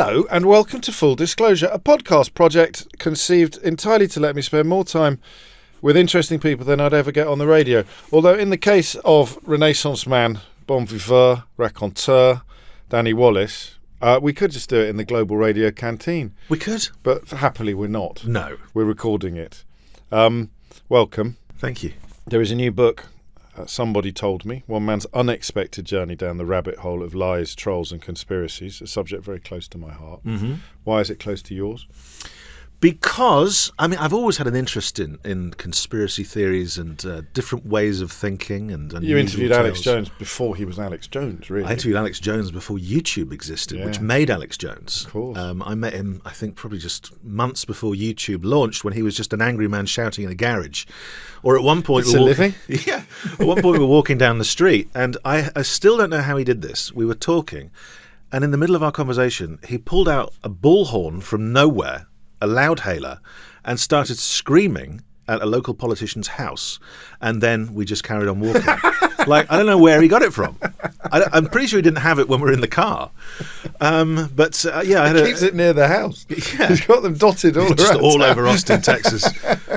Hello and welcome to Full Disclosure, a podcast project conceived entirely to let me spend more time with interesting people than I'd ever get on the radio. Although in the case of Renaissance man, bon vivant, raconteur, Danny Wallace, we could just do it in the Global Radio Canteen. We could. But happily we're not. No. We're recording it. Welcome. Thank you. There is a new book, somebody told me, one man's unexpected journey down the rabbit hole of lies, trolls and conspiracies, a subject very close to my heart. Mm-hmm. Why is it close to yours? Because, I've always had an interest in conspiracy theories and different ways of thinking. And you interviewed Alex Jones before he was Alex Jones, really. I interviewed Alex Jones before YouTube existed, which made Alex Jones. Of course. I met him, I think, probably just months before YouTube launched, when he was just an angry man shouting in a garage. Or at one point... It's a living? Yeah. At one point we were walking down the street, and I still don't know how he did this. We were talking, and in the middle of our conversation, he pulled out a bullhorn from nowhere, a loudhailer, and started screaming at a local politician's house, and then we just carried on walking. I don't know where he got it from. I'm pretty sure he didn't have it when we were in the car. He keeps it near the house. Yeah. He's got them dotted all just around all town. over Austin, Texas.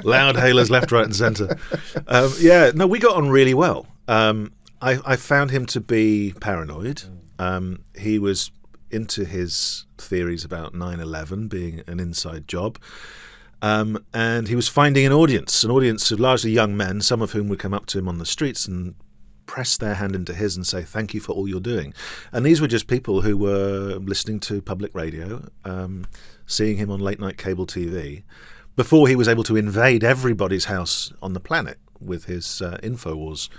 Loudhailers left, right, and centre. We got on really well. I found him to be paranoid. He was into his theories about 9/11 being an inside job. And he was finding an audience of largely young men, some of whom would come up to him on the streets and press their hand into his and say, thank you for all you're doing. And these were just people who were listening to public radio, seeing him on late night cable TV, before he was able to invade everybody's house on the planet with his InfoWars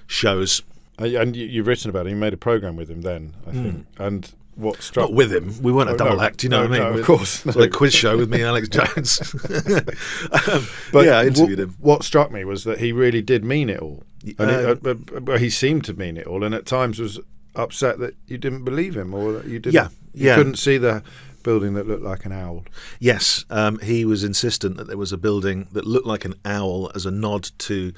shows. And you've written about it. You made a programme with him then, I think. And what struck... Not with him. We weren't a double act, you know what I mean? No, of course. It's like a quiz show with me and Alex Jones. I interviewed him. What struck me was that he really did mean it all. And he seemed to mean it all, and at times was upset that you didn't believe him, or that you didn't. You couldn't see the building that looked like an owl. Yes, he was insistent that there was a building that looked like an owl as a nod to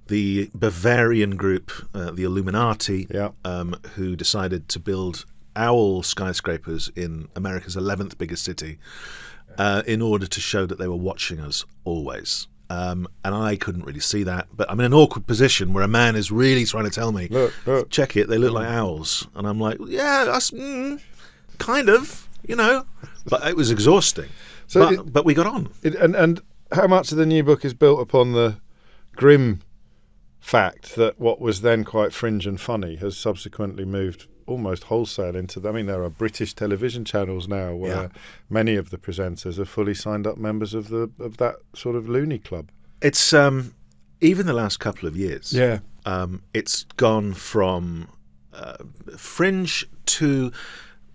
the Bavarian group, the Illuminati, who decided to build owl skyscrapers in America's 11th biggest city in order to show that they were watching us always. And I couldn't really see that, but I'm in an awkward position where a man is really trying to tell me, look. Check it, they look like owls. And I'm like, yeah, that's kind of, but it was exhausting. But we got on. And how much of the new book is built upon the grim fact that what was then quite fringe and funny has subsequently moved almost wholesale into there are British television channels now where many of the presenters are fully signed up members of that sort of loony club. It's even the last couple of years. Yeah. It's gone from fringe to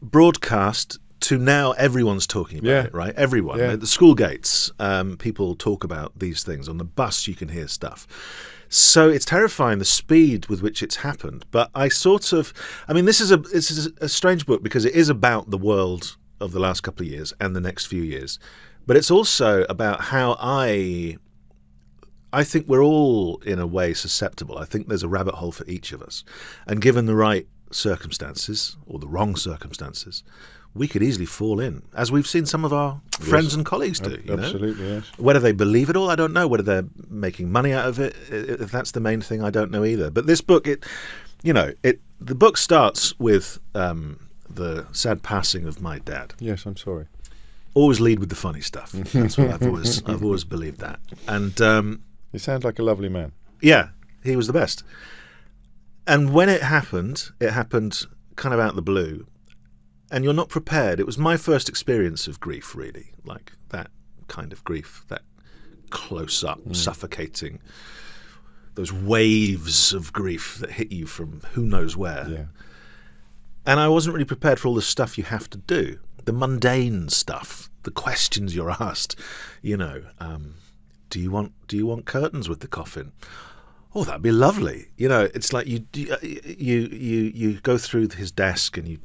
broadcast to now everyone's talking about it, right? Everyone. At the school gates, people talk about these things. On the bus, you can hear stuff. So it's terrifying, the speed with which it's happened. But this is a strange book because it is about the world of the last couple of years and the next few years. But it's also about how I think we're all, in a way, susceptible. I think there's a rabbit hole for each of us. And given the right circumstances, or the wrong circumstances, we could easily fall in, as we've seen some of our friends and colleagues do. Absolutely, yes. Whether they believe it all, I don't know. Whether they're making money out of it, if that's the main thing, I don't know either. But this book, the book starts with the sad passing of my dad. Yes, I'm sorry. Always lead with the funny stuff. That's what I've always believed that. And he sounds like a lovely man. Yeah, he was the best. And when it happened kind of out of the blue. And you're not prepared. It was my first experience of grief, really, like that kind of grief, that close-up, suffocating, those waves of grief that hit you from who knows where. Yeah. And I wasn't really prepared for all the stuff you have to do, the mundane stuff, the questions you're asked. Do you want curtains with the coffin? Oh, that'd be lovely. It's like you go through his desk and you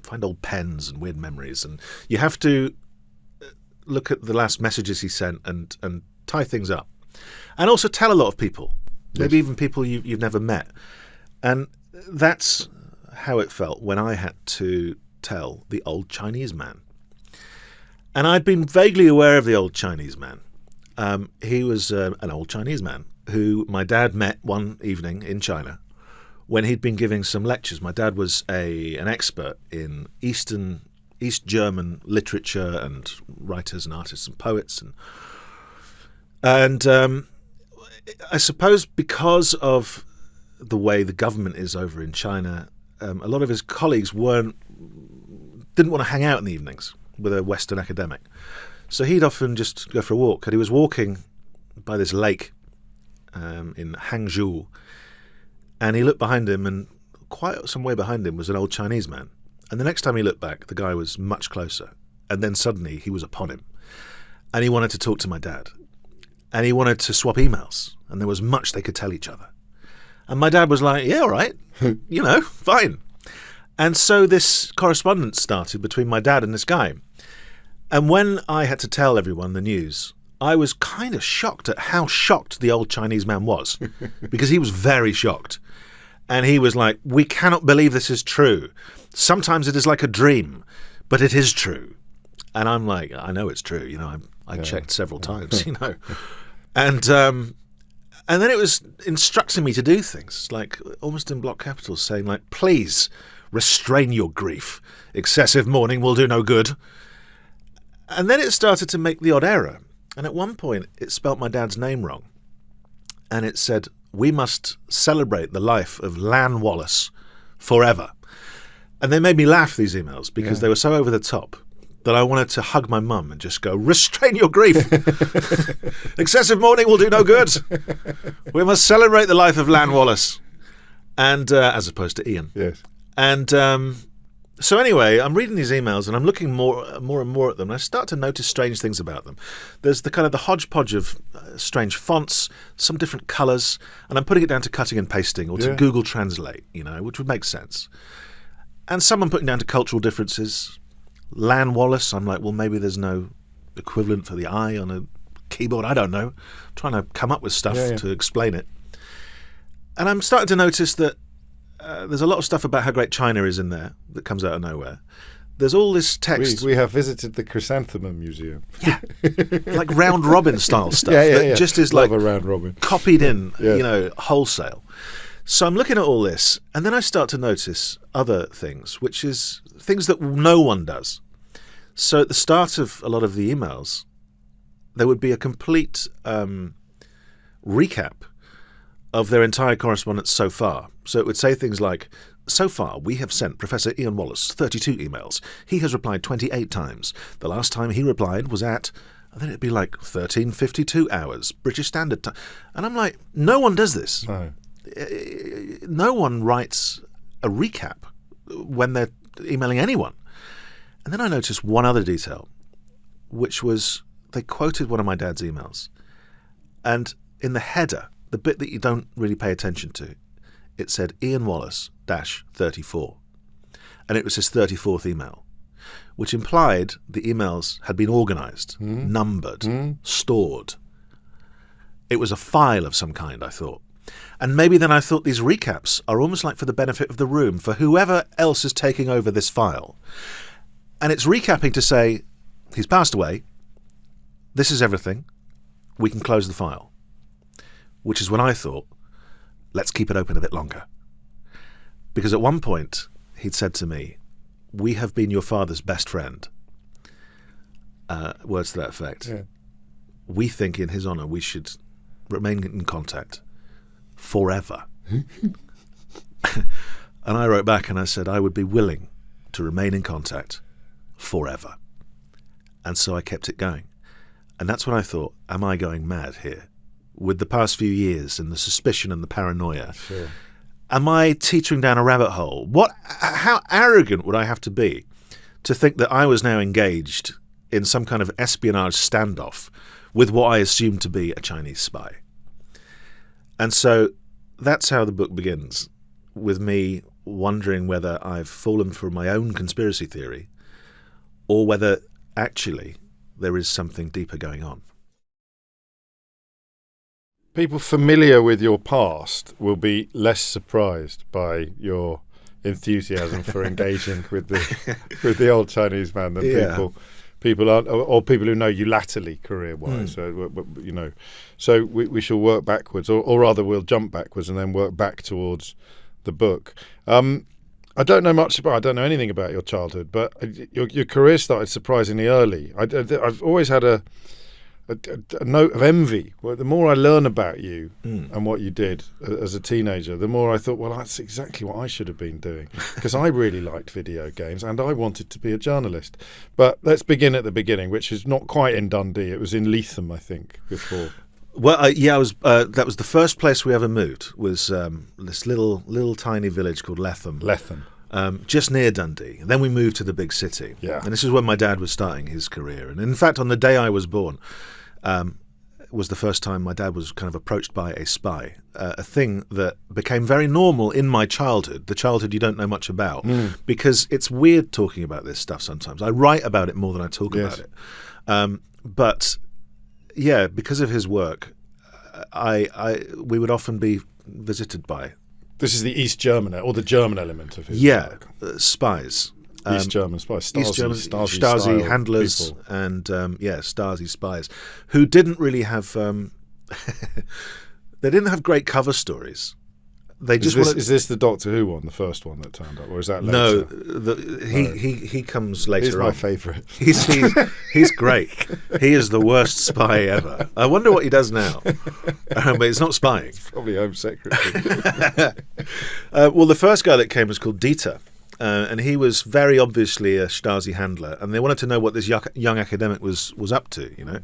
find old pens and weird memories, and you have to look at the last messages he sent and tie things up, and also tell a lot of people, maybe even people you've never met. And that's how it felt when I had to tell the old Chinese man. And I'd been vaguely aware of the old Chinese man. He was an old Chinese man who my dad met one evening in China when he'd been giving some lectures. My dad was an expert in East German literature and writers and artists and poets. And I suppose because of the way the government is over in China, a lot of his colleagues didn't want to hang out in the evenings with a Western academic. So he'd often just go for a walk. And he was walking by this lake in Hangzhou. And he looked behind him, and quite some way behind him was an old Chinese man. And the next time he looked back, the guy was much closer. And then suddenly he was upon him. And he wanted to talk to my dad. And he wanted to swap emails. And there was much they could tell each other. And my dad was like, yeah, all right, fine. And so this correspondence started between my dad and this guy. And when I had to tell everyone the news, I was kind of shocked at how shocked the old Chinese man was, because he was very shocked. And he was like, we cannot believe this is true. Sometimes it is like a dream, but it is true. And I'm like, I know it's true. I checked several times, And then it was instructing me to do things, like almost in block capitals, saying like, please restrain your grief. Excessive mourning will do no good. And then it started to make the odd error. And at one point, it spelt my dad's name wrong. And it said, we must celebrate the life of Lan Wallace forever. And they made me laugh, these emails, because they were so over the top that I wanted to hug my mum and just go, restrain your grief. Excessive mourning will do no good. We must celebrate the life of Lan Wallace. And as opposed to Ian. Yes. And so anyway, I'm reading these emails and I'm looking more and more at them. And I start to notice strange things about them. There's the kind of the hodgepodge of strange fonts, some different colours, and I'm putting it down to cutting and pasting or to Google Translate, which would make sense. And some I'm putting down to cultural differences. Lan Wallace, I'm like, well, maybe there's no equivalent for the I on a keyboard. I don't know. I'm trying to come up with stuff to explain it. And I'm starting to notice that there's a lot of stuff about how great China is in there that comes out of nowhere. There's all this text. We have visited the Chrysanthemum Museum. Yeah, like round robin style stuff. Just is Love like a round robin. Copied in, wholesale. So I'm looking at all this, and then I start to notice other things, which is things that no one does. So at the start of a lot of the emails, there would be a complete recap of their entire correspondence so far. So it would say things like, so far we have sent Professor Ian Wallace 32 emails. He has replied 28 times. The last time he replied was at, and then it'd be like 13:52 hours, British Standard Time. And I'm like, no one does this. No. No one writes a recap when they're emailing anyone. And then I noticed one other detail, which was they quoted one of my dad's emails. And in the header, the bit that you don't really pay attention to, it said Ian Wallace -34. And it was his 34th email, which implied the emails had been organised, numbered, stored. It was a file of some kind, I thought. And maybe then I thought these recaps are almost like for the benefit of the room, for whoever else is taking over this file. And it's recapping to say, he's passed away, this is everything, we can close the file. Which is when I thought, let's keep it open a bit longer. Because at one point, he'd said to me, we have been your father's best friend. Words to that effect. Yeah. We think in his honour we should remain in contact forever. And I wrote back and I said I would be willing to remain in contact forever. And so I kept it going. And that's when I thought, am I going mad here? With the past few years and the suspicion and the paranoia, Sure. am I teetering down a rabbit hole? How arrogant would I have to be to think that I was now engaged in some kind of espionage standoff with what I assumed to be a Chinese spy? And so that's how the book begins, with me wondering whether I've fallen for my own conspiracy theory or whether actually there is something deeper going on. People familiar with your past will be less surprised by your enthusiasm for engaging with the old Chinese man than people people aren't, or people who know you latterly career-wise. So we shall work backwards, or rather, we'll jump backwards and then work back towards the book. I don't know anything about your childhood, but your career started surprisingly early. I've always had a note of envy. Well, the more I learn about you and what you did as a teenager, the more I thought, well, that's exactly what I should have been doing, because I really liked video games and I wanted to be a journalist. But let's begin at the beginning, which is not quite in Dundee. It was in Leitham, I think, before. Well, I was. That was the first place we ever moved. Was this little tiny village called Leitham. Just near Dundee. And then we moved to the big city. Yeah. And this is when my dad was starting his career. And in fact, on the day I was born, was the first time my dad was kind of approached by a spy, a thing that became very normal in my childhood, the childhood you don't know much about, because it's weird talking about this stuff sometimes. I write about it more than I talk about it. But yeah, because of his work, we would often be visited by. This is the East German, or the German element of his work. Spies. East German spies, Stasi handlers, people. And Stasi spies, who didn't really have they didn't have great cover stories. They just is this the Doctor Who one, the first one that turned up, or is that later? No, he comes later. He's on. my favourite. He's great. He is the worst spy ever. I wonder what he does now. But it's not spying. It's probably Home Secretary. Well, the first guy that came was called Dieter. And he was very obviously a Stasi handler, and they wanted to know what this young academic was up to, you know.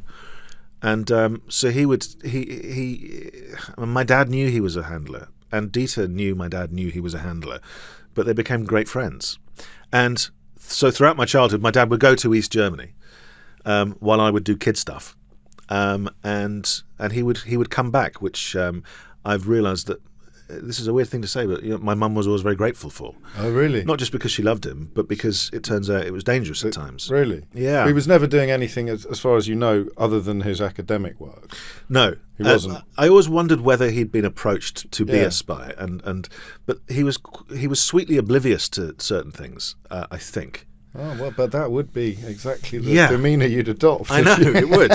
And so my dad knew he was a handler, and Dieter knew my dad knew he was a handler, but they became great friends. And so throughout my childhood, my dad would go to East Germany while I would do kid stuff, and he would come back, which I've realised that. This is a weird thing to say, but my mum was always very grateful for. Oh, really? Not just because she loved him, but because it turns out it was dangerous at times. Really? Yeah. He was never doing anything, as far as you know, other than his academic work. No, he wasn't. I always wondered whether he'd been approached to be a spy, but he was sweetly oblivious to certain things. I think. Oh, well, but that would be exactly the demeanour you'd adopt. I know, it would.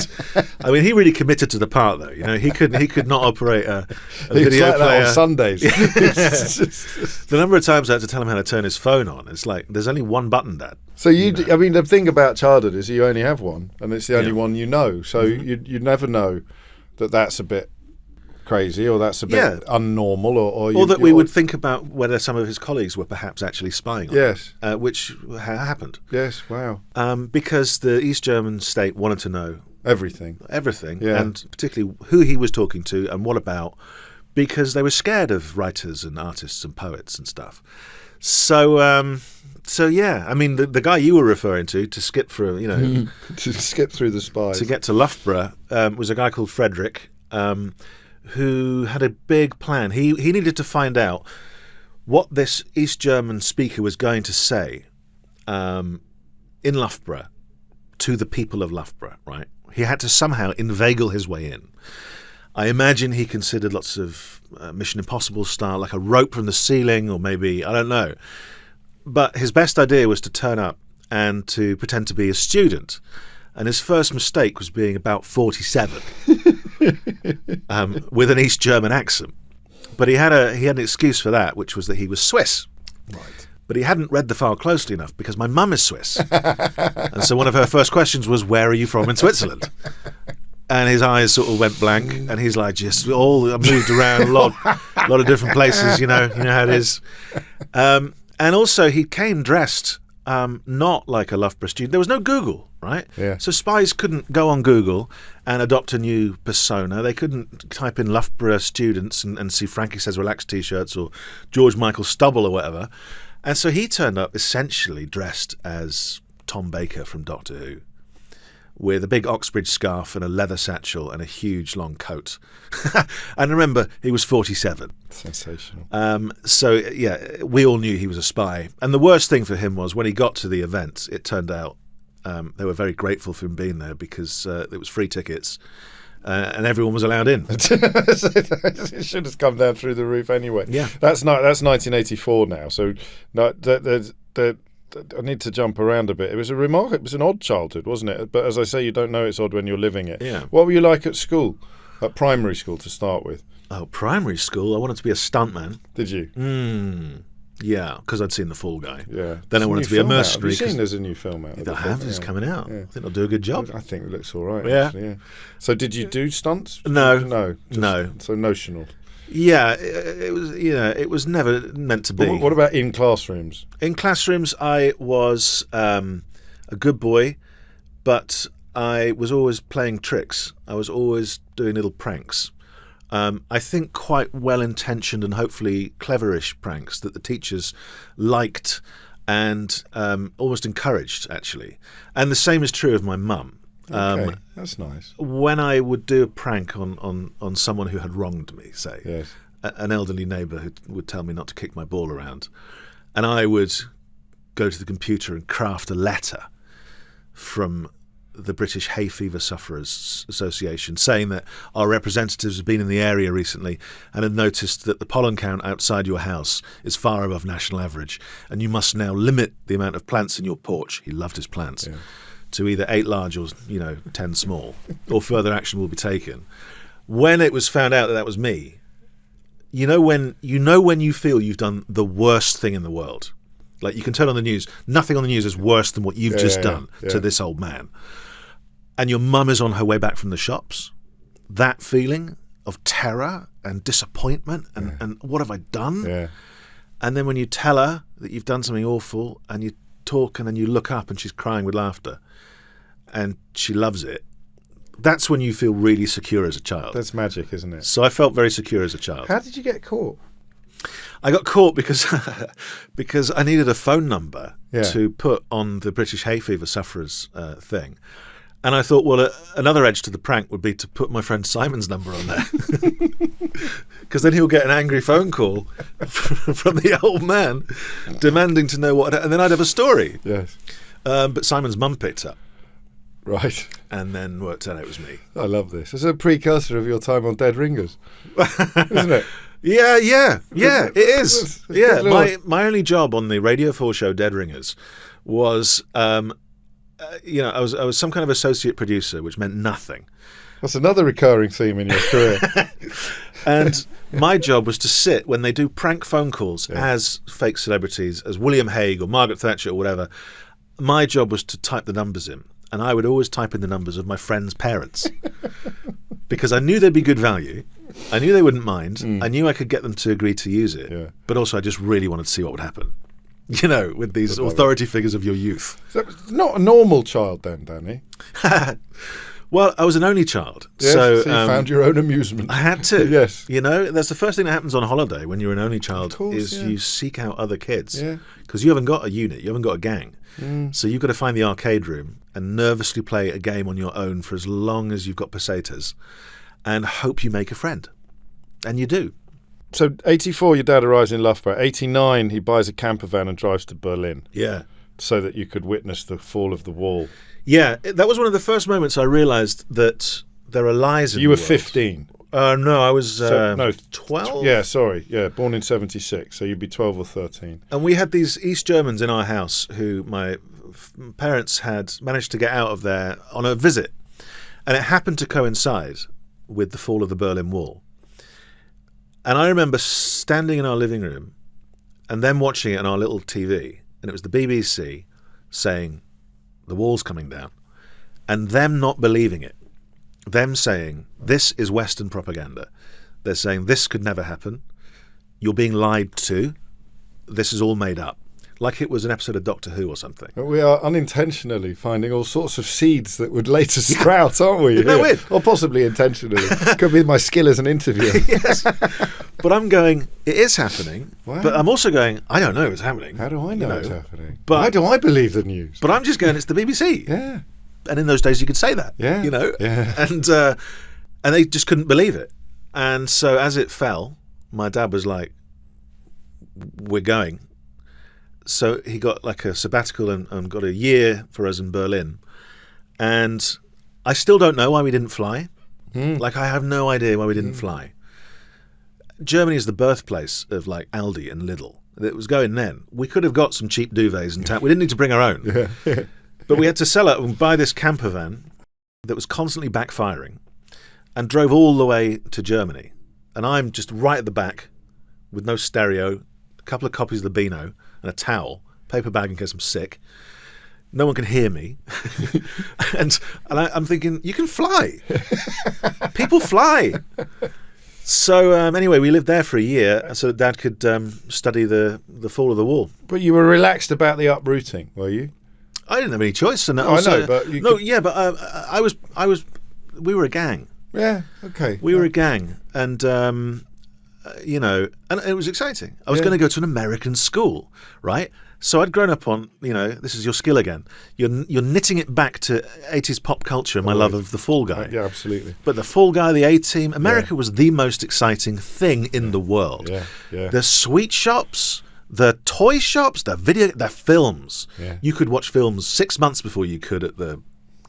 I mean, he really committed to the part, though. You know, he could not operate a video like player. That on Sundays. The number of times I had to tell him how to turn his phone on, it's like, there's only one button, Dad. So I mean, the thing about childhood is you only have one, and it's the only one you know. So you never know that that's a bit crazy, or that's a bit unnormal, or that we would think about whether some of his colleagues were perhaps actually spying on him, which happened. Yes, wow. Because the East German state wanted to know everything, and particularly who he was talking to and what about, because they were scared of writers and artists and poets and stuff. So yeah, I mean, the guy you were referring to skip through, to skip through the spies to get to Loughborough was a guy called Frederick. Who had a big plan. He needed to find out what this East German speaker was going to say in Loughborough to the people of Loughborough, right? He had to somehow inveigle his way in. I imagine he considered lots of Mission Impossible style, like a rope from the ceiling, or maybe, I don't know. But his best idea was to turn up and to pretend to be a student. And his first mistake was being about 47. With an East German accent, but he had an excuse for that, which was that he was Swiss. Right. But he hadn't read the file closely enough because my mum is Swiss, and so one of her first questions was, "Where are you from in Switzerland?" And his eyes sort of went blank, and he's like, "Just I moved around a lot of different places, you know how it is." And also, he came dressed not like a Loughborough student. There was no Google. Right? Yeah. So spies couldn't go on Google and adopt a new persona. They couldn't type in Loughborough students and see Frankie Says Relax t-shirts or George Michael Stubble or whatever. And so he turned up essentially dressed as Tom Baker from Doctor Who, with a big Oxbridge scarf and a leather satchel and a huge long coat. And remember, he was 47. Sensational. So, yeah, we all knew he was a spy. And the worst thing for him was when he got to the event, it turned out they were very grateful for him being there because it was free tickets and everyone was allowed in. It should have come down through the roof anyway. Yeah, that's 1984 now. So I need to jump around a bit. It was it was an odd childhood, wasn't it? But as I say, you don't know it's odd when you're living it. Yeah. What were you like at school? At primary school to start with? Oh, primary school, I wanted to be a stuntman. Did you? Yeah, because I'd seen The Fall Guy. Yeah. Then I wanted to be a mercenary. Have you seen there's a new film out? I have. It's coming out. Yeah. I think I'll do a good job. I think it looks all right. Yeah. Actually, yeah. So did you do stunts? No. No. No. So notional. Yeah, it was. It was never meant to be. But what about in classrooms? In classrooms, I was a good boy, but I was always playing tricks. I was always doing little pranks. I think quite well-intentioned and hopefully cleverish pranks that the teachers liked and almost encouraged, actually. And the same is true of my mum. Okay, that's nice. When I would do a prank on someone who had wronged me, say, yes. An elderly neighbour who would tell me not to kick my ball around, and I would go to the computer and craft a letter from the British Hay Fever Sufferers Association saying that our representatives have been in the area recently and have noticed that the pollen count outside your house is far above national average, and you must now limit the amount of plants in your porch. He loved his plants. Yeah. To either 8 large or 10 small, or further action will be taken. When it was found out that that was me, when you feel you've done the worst thing in the world, like you can turn on the news, nothing on the news is worse than what you've just done to this old man, and your mum is on her way back from the shops. That feeling of terror and disappointment and what have I done? Yeah. And then when you tell her that you've done something awful and you talk and then you look up and she's crying with laughter and she loves it, that's when you feel really secure as a child. That's magic, isn't it? So I felt very secure as a child. How did you get caught? I got caught because I needed a phone number to put on the British Hay Fever Sufferers thing. And I thought, well, another edge to the prank would be to put my friend Simon's number on there. Because then he'll get an angry phone call from the old man demanding to know what... And then I'd have a story. Yes. But Simon's mum picked up. Right. And then worked out it was me. I love this. It's a precursor of your time on Dead Ringers, isn't it? Yeah, it is. Yeah, my only job on the Radio 4 show Dead Ringers was... I was some kind of associate producer, which meant nothing. That's another recurring theme in your career. And my job was to sit when they do prank phone calls as fake celebrities, as William Hague or Margaret Thatcher or whatever. My job was to type the numbers in, and I would always type in the numbers of my friends' parents because I knew they'd be good value. I knew they wouldn't mind. I knew I could get them to agree to use it, but also I just really wanted to see what would happen. With these authority figures of your youth. So not a normal child then, Danny. Well, I was an only child. Yes, so you found your own amusement. I had to. Yes. That's the first thing that happens on holiday when you're an only child, you seek out other kids. Because you haven't got a unit, you haven't got a gang. So you've got to find the arcade room and nervously play a game on your own for as long as you've got pesetas and hope you make a friend. And you do. So 84, your dad arrives in Loughborough. 89, he buys a camper van and drives to Berlin. Yeah. So that you could witness the fall of the wall. Yeah, that was one of the first moments I realised that there are lies in the world. You were 15? No, I was 12? Yeah, sorry. Yeah, born in 76, so you'd be 12 or 13. And we had these East Germans in our house who my parents had managed to get out of there on a visit. And it happened to coincide with the fall of the Berlin Wall. And I remember standing in our living room and then watching it on our little TV, and it was the BBC saying, the wall's coming down, and them not believing it. Them saying, this is Western propaganda. They're saying, this could never happen. You're being lied to. This is all made up. Like it was an episode of Doctor Who or something. We are unintentionally finding all sorts of seeds that would later sprout, aren't we? Isn't that weird? Or possibly intentionally. Could be my skill as an interviewer. Yes. But I'm going, it is happening. Wow. But I'm also going, I don't know it's happening. How do I know it's happening? But, why do I believe the news? But I'm just going, it's the BBC. Yeah. And in those days you could say that. Yeah. Yeah. And they just couldn't believe it. And so as it fell, my dad was like, we're going. So he got like a sabbatical and got a year for us in Berlin. And I still don't know why we didn't fly. Like I have no idea why we didn't fly. Germany is the birthplace of like Aldi and Lidl. that was going then, we could have got some cheap duvets and we didn't need to bring our own. But we had to sell it and buy this camper van that was constantly backfiring and drove all the way to Germany. And I'm just right at the back with no stereo, a couple of copies of the Beano and a towel, paper bag in case I'm sick. No one can hear me. and I'm thinking, you can fly. People fly. So anyway, we lived there for a year so that Dad could study the fall of the wall. But you were relaxed about the uprooting, were you? I didn't have any choice. And I know, but we were a gang. Yeah, okay. We were a gang, and and it was exciting. I was going to go to an American school, right? So I'd grown up on, this is your skill again. You're knitting it back to 80s pop culture, my love of the Fall Guy. Yeah, absolutely. But the Fall Guy, the A-Team, America was the most exciting thing in the world. Yeah. The sweet shops, the toy shops, the films. Yeah. You could watch films 6 months before you could at the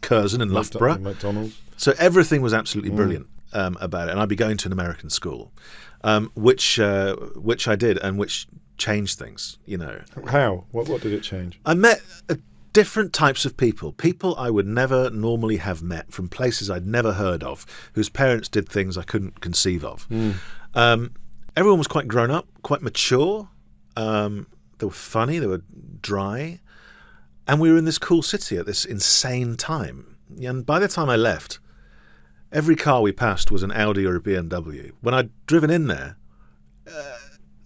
Curzon in Loughborough. McDonald's. So everything was absolutely brilliant about it. And I'd be going to an American school, which I did, and which changed things, How? What did it change? I met different types of people I would never normally have met from places I'd never heard of, whose parents did things I couldn't conceive of. Everyone was quite grown up, quite mature. They were funny, they were dry. And we were in this cool city at this insane time. And by the time I left, every car we passed was an Audi or a BMW. When I'd driven in there,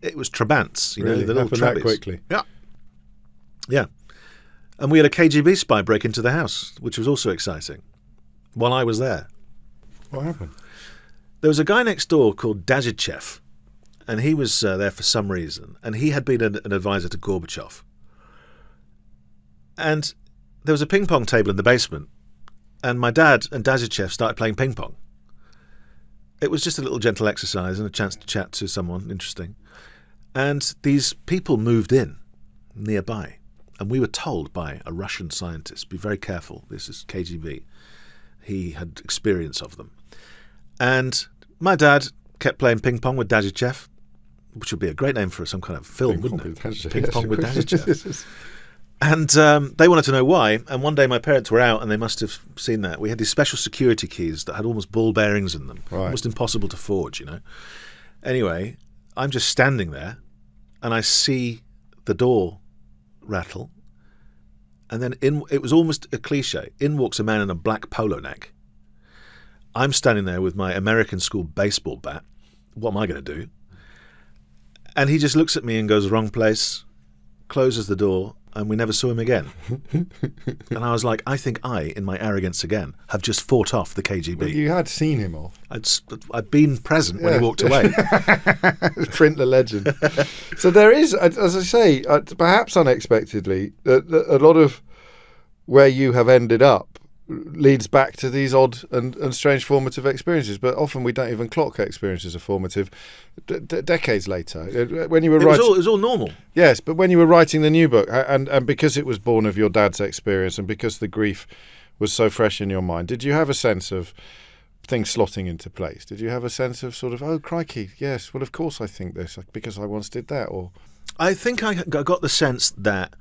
it was Trabants, Really? the little Happened Trabbies. that quickly? Yeah. And we had a KGB spy break into the house, which was also exciting, while I was there. What happened? There was a guy next door called Dajichev, and he was there for some reason, and he had been an advisor to Gorbachev. And there was a ping pong table in the basement, and my dad and Dajichev started playing ping pong. It was just a little gentle exercise and a chance to chat to someone interesting. And these people moved in nearby, and we were told by a Russian scientist, be very careful, this is KGB. He had experience of them. And my dad kept playing ping pong with Dajichev, which would be a great name for some kind of film, wouldn't it? Ping pong with Dajichev. And they wanted to know why. And one day my parents were out and they must have seen that. We had these special security keys that had almost ball bearings in them. Right. Almost impossible to forge, Anyway, I'm just standing there and I see the door rattle. And then it was almost a cliche. In walks a man in a black polo neck. I'm standing there with my American school baseball bat. What am I going to do? And he just looks at me and goes, wrong place, closes the door, and we never saw him again. And I was like, I think I, in my arrogance again, have just fought off the KGB. Well, you had seen him off. I'd been present when he walked away. Print the legend. So there is, as I say, perhaps unexpectedly, a lot of where you have ended up leads back to these odd and strange formative experiences, but often we don't even clock experiences as formative decades later. When you were writing, it was all normal. Yes, but when you were writing the new book, and because it was born of your dad's experience, and because the grief was so fresh in your mind, did you have a sense of things slotting into place? Did you have a sense of sort of, oh crikey, yes, well of course I think this because I once did that? Or I think I got the sense that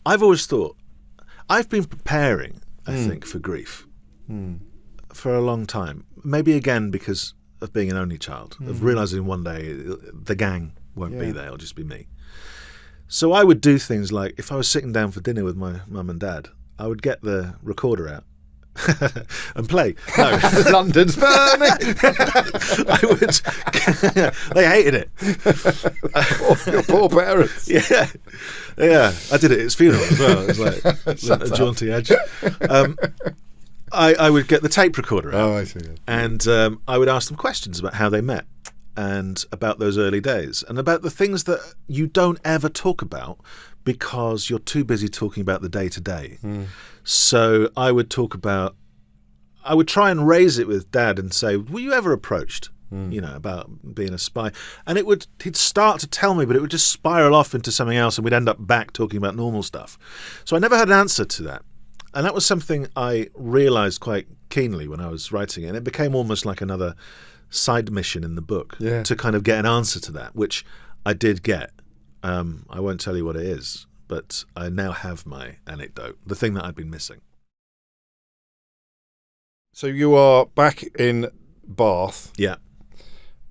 I've always thought, I've been preparing, I think, for grief for a long time. Maybe again because of being an only child, of realising one day the gang won't be there, it'll just be me. So I would do things like, if I was sitting down for dinner with my mum and dad, I would get the recorder out and play. No, London's burning. I would. They hated it. Your poor parents. Yeah. I did it at his funeral as well. It was like a jaunty edge. I would get the tape recorder out. Oh, I see. Yeah. And I would ask them questions about how they met and about those early days and about the things that you don't ever talk about because you're too busy talking about the day-to-day. So I would try and raise it with Dad and say, were you ever approached, about being a spy? And he'd start to tell me, but it would just spiral off into something else and we'd end up back talking about normal stuff. So I never had an answer to that. And that was something I realised quite keenly when I was writing it. And it became almost like another side mission in the book to kind of get an answer to that, which I did get. I won't tell you what it is, but I now have my anecdote, the thing that I'd been missing. So you are back in Bath. Yeah.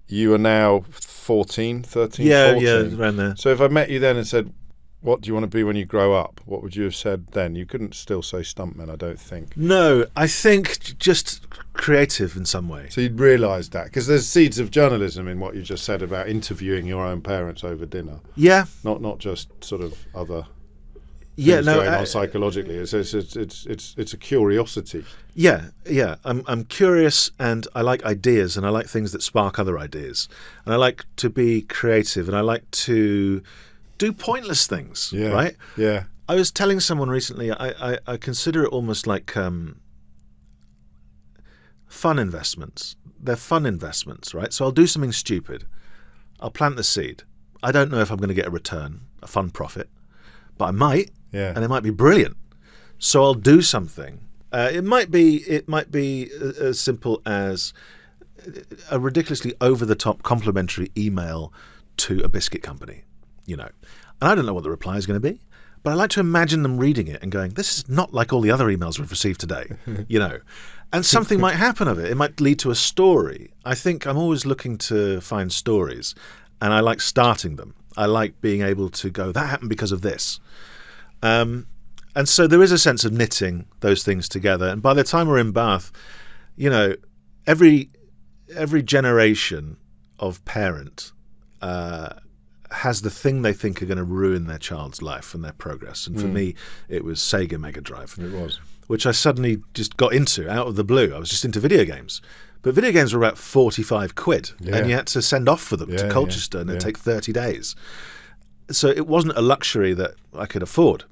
You are now 13, 14? Yeah, around there. So if I met you then and said, what do you want to be when you grow up? What would you have said then? You couldn't still say stuntman, I don't think. No, I think just creative in some way. So you'd realised that, because there's seeds of journalism in what you just said about interviewing your own parents over dinner. Yeah. Not just sort of other Yeah, no, going on psychologically. It's a curiosity. Yeah. I'm curious, and I like ideas, and I like things that spark other ideas, and I like to be creative, and I like to do pointless things. Yeah. Right. Yeah. I was telling someone recently, I consider it almost like fun investments. They're fun investments, right? So I'll do something stupid. I'll plant the seed. I don't know if I'm going to get a return, a fun profit, but I might. Yeah. And it might be brilliant. So I'll do something. It might be as simple as a ridiculously over-the-top complimentary email to a biscuit company, And I don't know what the reply is going to be, but I like to imagine them reading it and going, this is not like all the other emails we've received today, And something might happen of it. It might lead to a story. I think I'm always looking to find stories, and I like starting them. I like being able to go, that happened because of this. And so there is a sense of knitting those things together. And by the time we're in Bath, every generation of parent has the thing they think are going to ruin their child's life and their progress. And for me, it was Sega Mega Drive. It was. Which I suddenly just got into out of the blue. I was just into video games. But video games were about 45 quid. Yeah. And you had to send off for them to Colchester and it'd take 30 days. So it wasn't a luxury that I could afford.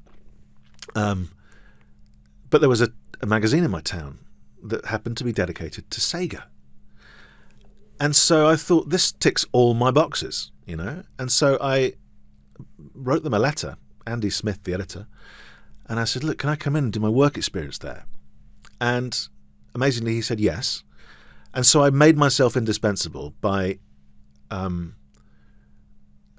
But there was a magazine in my town that happened to be dedicated to Sega. And so I thought, this ticks all my boxes, And so I wrote them a letter, Andy Smith, the editor, and I said, look, can I come in and do my work experience there? And amazingly, he said yes. And so I made myself indispensable by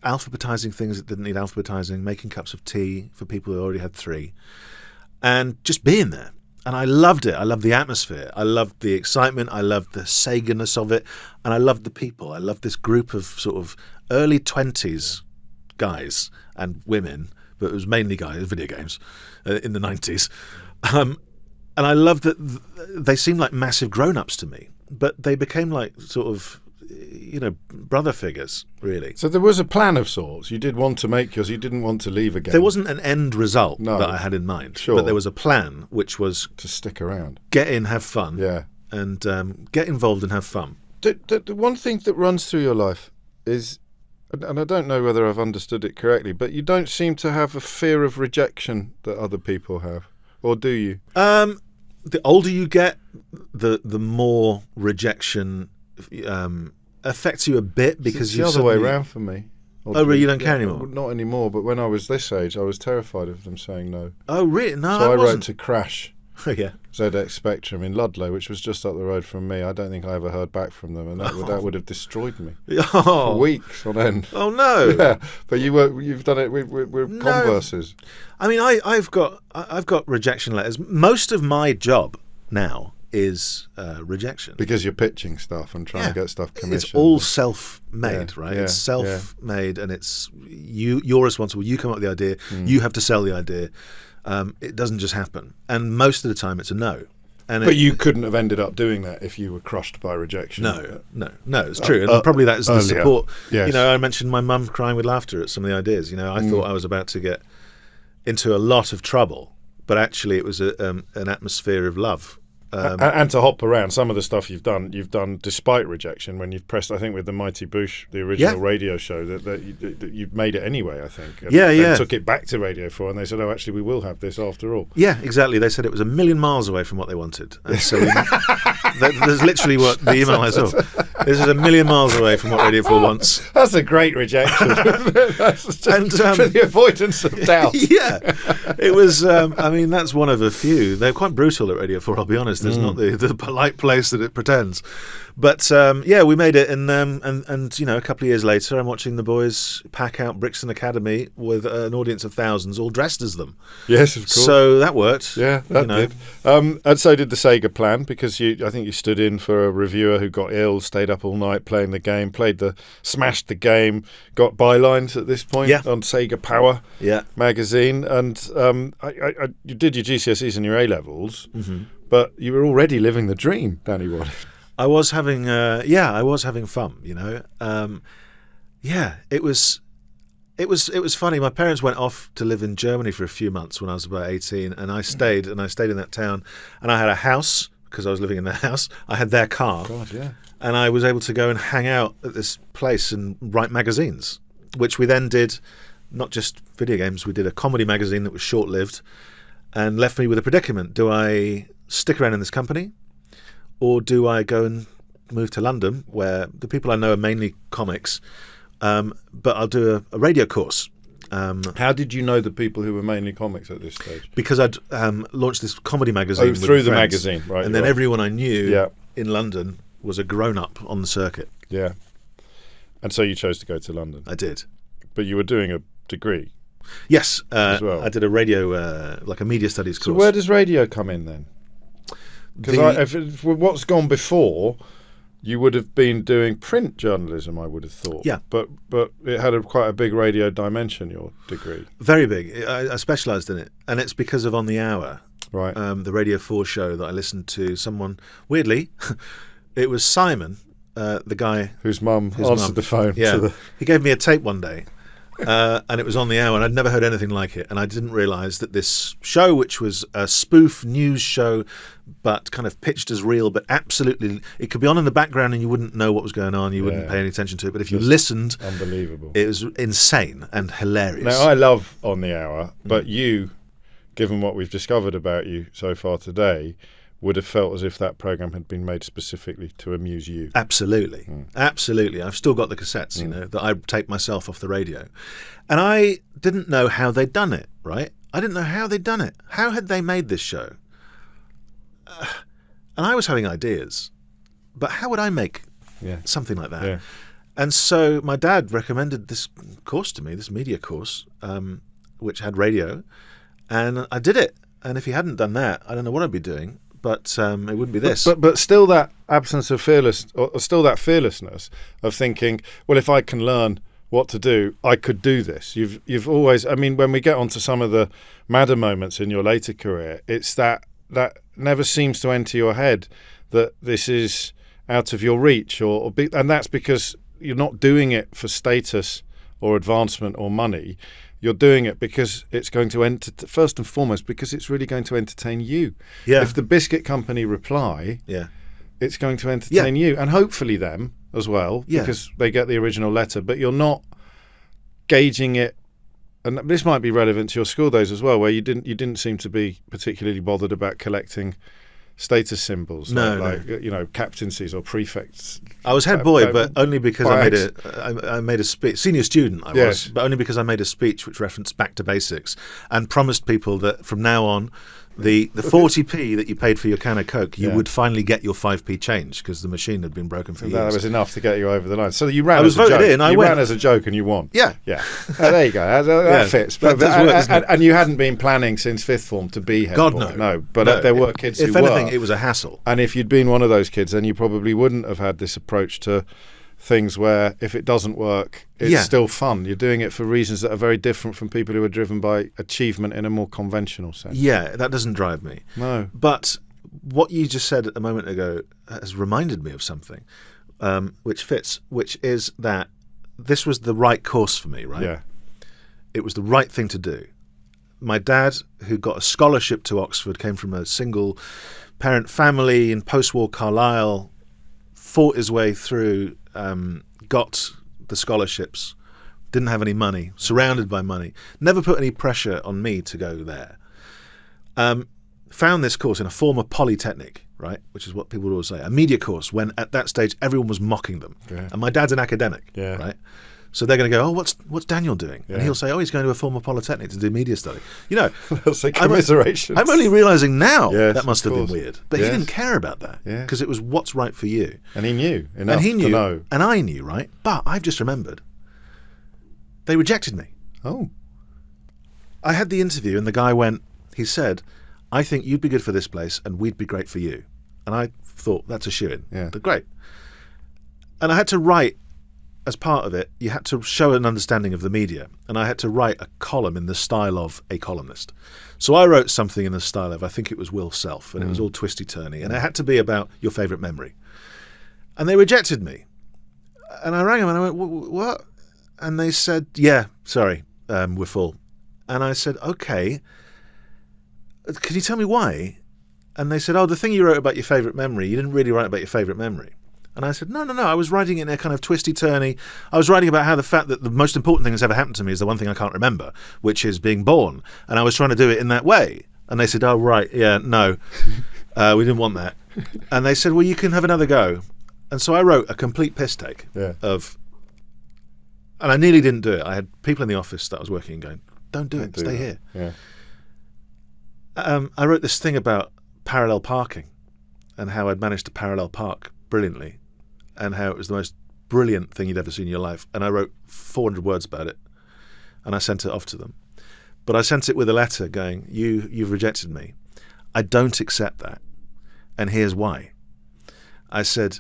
alphabetizing things that didn't need alphabetizing, making cups of tea for people who already had 3, and just being there. And I loved it. I loved the atmosphere. I loved the excitement. I loved the Sega-ness of it. And I loved the people. I loved this group of sort of early 20s guys and women, but it was mainly guys, video games, in the 90s. And I loved that they seemed like massive grown-ups to me, but they became like sort of, brother figures, really. So there was a plan of sorts. You did want to make yours. You didn't want to leave again. There wasn't an end result No. that I had in mind, Sure. but there was a plan, which was to stick around. get in, have fun, Yeah. and get involved and have fun. The one thing that runs through your life is, and I don't know whether I've understood it correctly, but you don't seem to have a fear of rejection that other people have, or do you? The older you get, the more rejection affects you a bit, because it's the other way around for me. Oh, really? You don't care anymore? Not anymore, but when I was this age, I was terrified of them saying no. Oh, really? No, So I wrote wasn't. to Crash Yeah. ZX Spectrum in Ludlow, which was just up the road from me. I don't think I ever heard back from them, and that would have destroyed me for Oh. weeks on end. Oh no. Yeah, but you've done it. We're No. converses. I mean, I've got rejection letters. Most of my job now is rejection. Because you're pitching stuff and trying to get stuff commissioned. It's all self-made, Yeah, right? yeah, It's self-made, and it's you're responsible. You come up with the idea. You have to sell the idea. It doesn't just happen, and most of the time it's a no. But you couldn't have ended up doing that if you were crushed by rejection. No, it's true, and probably that's the earlier. support. Yes. I mentioned my mum crying with laughter at some of the ideas. I thought I was about to get into a lot of trouble, but actually it was an atmosphere of love. And to hop around, some of the stuff you've done despite rejection. When you've pressed, I think with the Mighty Boosh, the original radio show, that you've made it anyway. I think. And took it back to Radio 4, and they said, "Oh, actually, we will have this after all." Yeah, exactly. They said it was a million miles away from what they wanted, and so there's literally what the email I saw. This is a million miles away from what Radio 4 wants. That's a great rejection. That's just for the avoidance of doubt. Yeah, it was. I mean, that's one of a few. They're quite brutal at Radio 4. I'll be honest. Manchester is not the polite place that it pretends. But we made it, and a couple of years later, I'm watching the boys pack out Brixton Academy with an audience of thousands, all dressed as them. Yes, of course. So that worked. Yeah, that did. And so did the Sega plan, because I think you stood in for a reviewer who got ill, stayed up all night playing the game, smashed the game, got bylines at this point on Sega Power magazine, and you did your GCSEs and your A levels, but you were already living the dream, Danny Wallace. I was having fun, It was funny. My parents went off to live in Germany for a few months when I was about 18, and I stayed in that town, and I had a house because I was living in their house. I had their car, and I was able to go and hang out at this place and write magazines, which we then did, not just video games. We did a comedy magazine that was short-lived, and left me with a predicament: do I stick around in this company, or do I go and move to London, where the people I know are mainly comics, but I'll do a radio course. How did you know the people who were mainly comics at this stage? Because I'd launched this comedy magazine. Through the magazine, right. And then everyone I knew in London was a grown-up on the circuit. Yeah. And so you chose to go to London? I did. But you were doing a degree? Yes. As well. I did a radio, like a media studies course. So where does radio come in then? Because if what's gone before, you would have been doing print journalism, I would have thought. Yeah. But it had quite a big radio dimension, your degree. Very big. I specialised in it. And it's because of On the Hour, right? The Radio 4 show that I listened to. Someone, weirdly, it was Simon, the guy whose mum answered the phone. Yeah. He gave me a tape one day. And it was On the Hour, and I'd never heard anything like it. And I didn't realise that this show, which was a spoof news show, but kind of pitched as real, but absolutely, it could be on in the background and you wouldn't know what was going on. You wouldn't pay any attention to it. But if you listened, unbelievable. It was insane and hilarious. Now, I love On the Hour, but you, given what we've discovered about you so far today, would have felt as if that programme had been made specifically to amuse you. Absolutely. Absolutely. I've still got the cassettes, that I taped myself off the radio. And I didn't know how they'd done it, right? I didn't know how they'd done it. How had they made this show? And I was having ideas, but how would I make something like that? Yeah. And so my dad recommended this course to me, this media course, which had radio, and I did it. And if he hadn't done that, I don't know what I'd be doing. But it wouldn't be this. But still that absence of still that fearlessness of thinking, well, if I can learn what to do, I could do this. You've always, I mean, when we get onto some of the madder moments in your later career, it's that never seems to enter your head that this is out of your reach, and that's because you're not doing it for status or advancement or money. You're doing it because it's going to first and foremost, because it's really going to entertain you. Yeah. If the biscuit company reply, it's going to entertain you, and hopefully them as well, because they get the original letter. But you're not gauging it, and this might be relevant to your school days as well, where you didn't seem to be particularly bothered about collecting status symbols, like captaincies or prefects. I was head boy, but only because I made a speech. Senior student, I was, but only because I made a speech which referenced back to basics and promised people that from now on, the 40p that you paid for your can of Coke, you would finally get your 5p change because the machine had been broken for years. That was enough to get you over the line. So you ran. I was voted in. You ran as a joke and you won. Yeah. There you go. That fits. And you hadn't been planning since fifth form to be head boy. God, no. But there were kids who were. If anything, it was a hassle. And if you'd been one of those kids, then you probably wouldn't have had this approach to things where if it doesn't work, it's still fun. You're doing it for reasons that are very different from people who are driven by achievement in a more conventional sense. Yeah, that doesn't drive me. No. But what you just said a moment ago has reminded me of something which fits, which is that this was the right course for me, right? Yeah. It was the right thing to do. My dad, who got a scholarship to Oxford, came from a single parent family in post-war Carlisle, fought his way through, got the scholarships, didn't have any money, surrounded by money, never put any pressure on me to go there. Found this course in a former polytechnic, right, which is what people would always say, a media course, when at that stage everyone was mocking them. Yeah. And my dad's an academic, right? So they're going to go, oh, what's Daniel doing? Yeah. And he'll say, oh, he's going to a former polytechnic to do media study. You know, They'll say commiserations. I'm only realising now Yes, that must of have been course. weird. But Yes. he didn't care about that Yeah. because it was what's right for you. And he knew enough And he knew, to know. and I knew, right? But I've just remembered. They rejected me. Oh. I had the interview and the guy he said, I think you'd be good for this place and we'd be great for you. And I thought, that's a shoo-in. Yeah. But great. And I had to write, as part of it, you had to show an understanding of the media. And I had to write a column in the style of a columnist. So I wrote something in the style of, I think it was Will Self, and it was all twisty-turny. And it had to be about your favourite memory. And they rejected me. And I rang them and I went, what? And they said, yeah, sorry, we're full. And I said, okay, can you tell me why? And they said, oh, the thing you wrote about your favourite memory, you didn't really write about your favourite memory. And I said, no, I was writing it in a kind of twisty-turny. I was writing about how the fact that the most important thing that's ever happened to me is the one thing I can't remember, which is being born. And I was trying to do it in that way. And they said, oh, right, yeah, no, we didn't want that. And they said, well, you can have another go. And so I wrote a complete piss take of, and I nearly didn't do it. I had people in the office that I was working in going, don't do it, stay here. Yeah. I wrote this thing about parallel parking and how I'd managed to parallel park brilliantly and how it was the most brilliant thing you'd ever seen in your life. And I wrote 400 words about it and I sent it off to them. But I sent it with a letter going, you've rejected me. I don't accept that. And here's why. I said,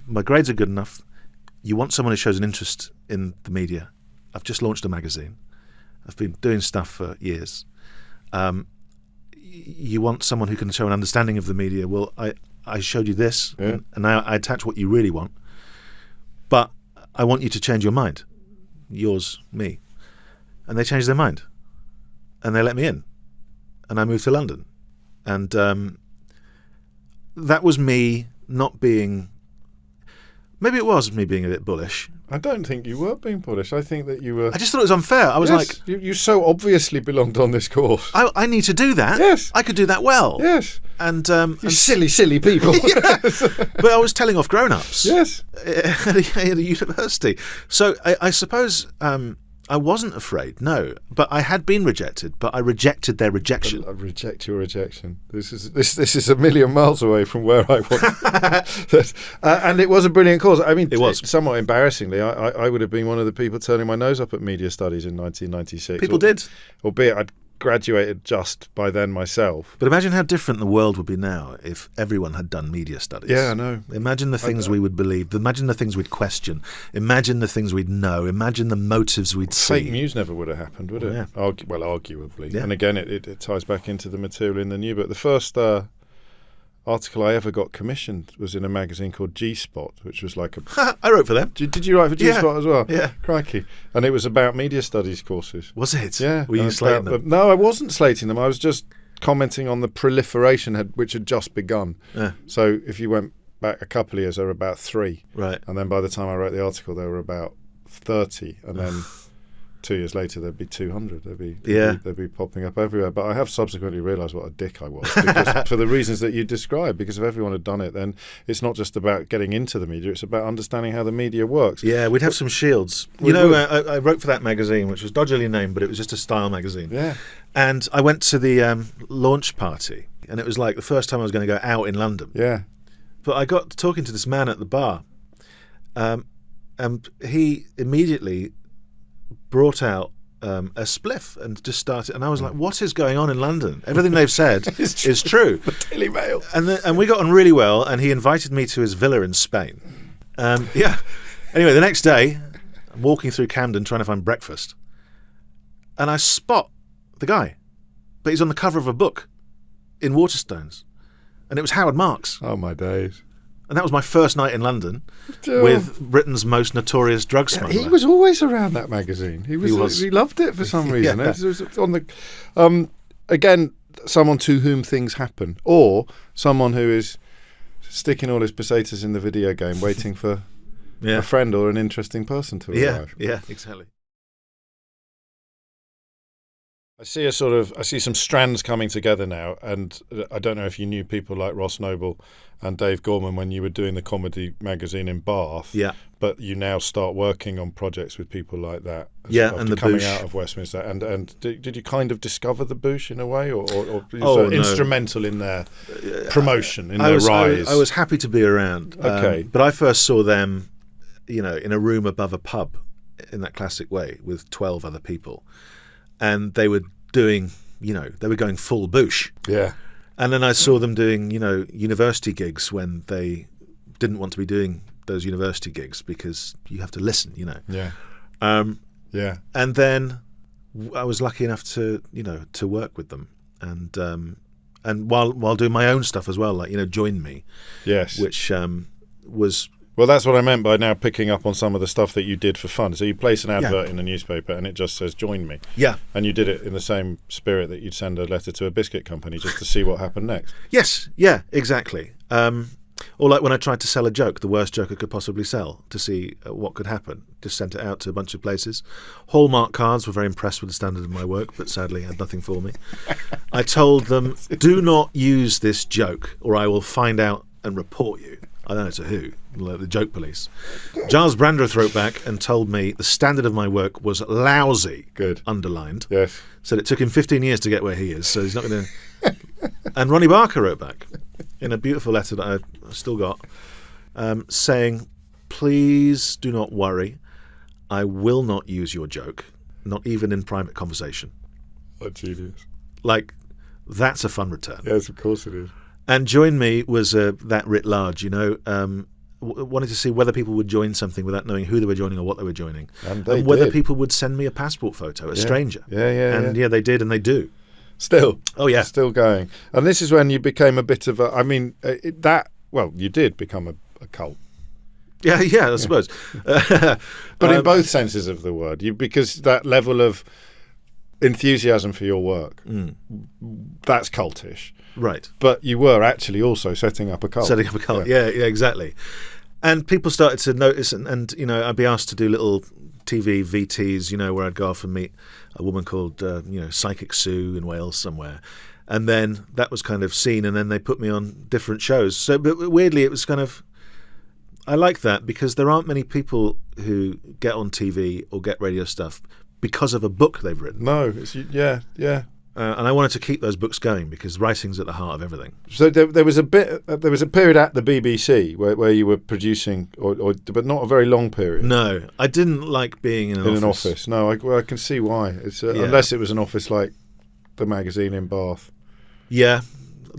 my grades are good enough. You want someone who shows an interest in the media. I've just launched a magazine. I've been doing stuff for years. You want someone who can show an understanding of the media. Well, I showed you this, and now I attach what you really want. But I want you to change your mind. Yours, me. And they changed their mind. And they let me in. And I moved to London. And that was me not being... Maybe it was me being a bit bullish. I don't think you were being bullish. I think that you were... I just thought it was unfair. I was like... You so obviously belonged on this course. I need to do that. Yes. I could do that well. Yes. And you silly people. But I was telling off grown-ups. Yes. At a university. So I suppose I wasn't afraid, no. But I had been rejected, but I rejected their rejection. I reject your rejection. This is a million miles away from where I was. And it was a brilliant course. I mean, it was. Somewhat embarrassingly, I would have been one of the people turning my nose up at media studies in 1996. People did. Albeit I'd graduated just by then myself. But imagine how different the world would be now if everyone had done media studies. Yeah, I know. Imagine the things we would believe. Imagine the things we'd question. Imagine the things we'd know. Imagine the motives we'd see. Fake news never would have happened, would it? Yeah. Arguably. Yeah. And again, it ties back into the material in the new book. The first article I ever got commissioned was in a magazine called G-Spot, which was like a... I wrote for them. Did you write for G-Spot as well? Yeah. Crikey. And it was about media studies courses. Was it? Yeah. Were you slating them? No, I wasn't slating them. I was just commenting on the proliferation which had just begun. Yeah. So if you went back a couple of years, there were about 3. Right. And then by the time I wrote the article, there were about 30. And then 2 years later, there'd be 200. They'd be popping up everywhere. But I have subsequently realised what a dick I was, because for the reasons that you described. Because if everyone had done it, then it's not just about getting into the media; it's about understanding how the media works. Yeah, we'd have some shields. I wrote for that magazine, which was dodgily named, but it was just a style magazine. Yeah. And I went to the launch party, and it was like the first time I was going to go out in London. Yeah. But I got talking to this man at the bar, and he immediately brought out a spliff and just started, and I was like, what is going on in London? Everything they've said is true. The Daily Mail. And we got on really well, and he invited me to his villa in Spain. Yeah. Anyway, the next day, I'm walking through Camden trying to find breakfast, and I spot the guy, but he's on the cover of a book in Waterstones, and it was Howard Marks. Oh, my days. And that was my first night in London with Britain's most notorious drug smuggler. He was always around that magazine. He loved it for some reason. Yeah. It was on the again, someone to whom things happen, or someone who is sticking all his pesetas in the video game, waiting for a friend or an interesting person to arrive. Yeah, exactly. I see I see some strands coming together now, and I don't know if you knew people like Ross Noble and Dave Gorman when you were doing the comedy magazine in Bath. Yeah. But you now start working on projects with people like that. And the coming Boosh. out of Westminster. And did you kind of discover the Boosh in a way, or no. instrumental in their promotion, in their rise? I was happy to be around. Okay. But I first saw them, in a room above a pub, in that classic way, with 12 other people. And they were doing, they were going full Boosh. Yeah. And then I saw them doing, university gigs when they didn't want to be doing those university gigs because you have to listen, Yeah. Yeah. And then I was lucky enough to, to work with them, and while doing my own stuff as well, like Join Me. Yes. Which was. Well, that's what I meant by now picking up on some of the stuff that you did for fun. So you place an advert in a newspaper and it just says, join me. Yeah. And you did it in the same spirit that you'd send a letter to a biscuit company just to see what happened next. Yes. Yeah, exactly. Or like when I tried to sell a joke, the worst joke I could possibly sell, to see what could happen. Just sent it out to a bunch of places. Hallmark cards were very impressed with the standard of my work, but sadly had nothing for me. I told them, do not use this joke or I will find out and report you. I don't know to who, like the joke police. Giles Brandreth wrote back and told me the standard of my work was lousy. Good. Underlined. Yes. Said it took him 15 years to get where he is, so he's not going to... And Ronnie Barker wrote back in a beautiful letter that I still got, saying, please do not worry. I will not use your joke, not even in private conversation. Oh, genius. Like, that's a fun return. Yes, of course it is. And Join Me was that writ large, wanted to see whether people would join something without knowing who they were joining or what they were joining. And whether did. people would send me a passport photo, a stranger. Yeah. And they did, and they do. Still. Oh, yeah. Still going. And this is when you became a bit of you did become a cult. Yeah, I suppose. But in both senses of the word, because that level of enthusiasm for your work, that's cultish. Right. But you were actually also setting up a cult. Setting up a cult, yeah, exactly. And people started to notice, and I'd be asked to do little TV VTs, where I'd go off and meet a woman called, Psychic Sue in Wales somewhere. And then that was kind of seen, and then they put me on different shows. So, but weirdly, it was kind of, I like that because there aren't many people who get on TV or get radio stuff because of a book they've written. No, yeah. And I wanted to keep those books going because writing's at the heart of everything. So there was a period at the BBC where you were producing, but not a very long period. No, I didn't like being in an office. No, I can see why. It's unless it was an office like the magazine in Bath. Yeah,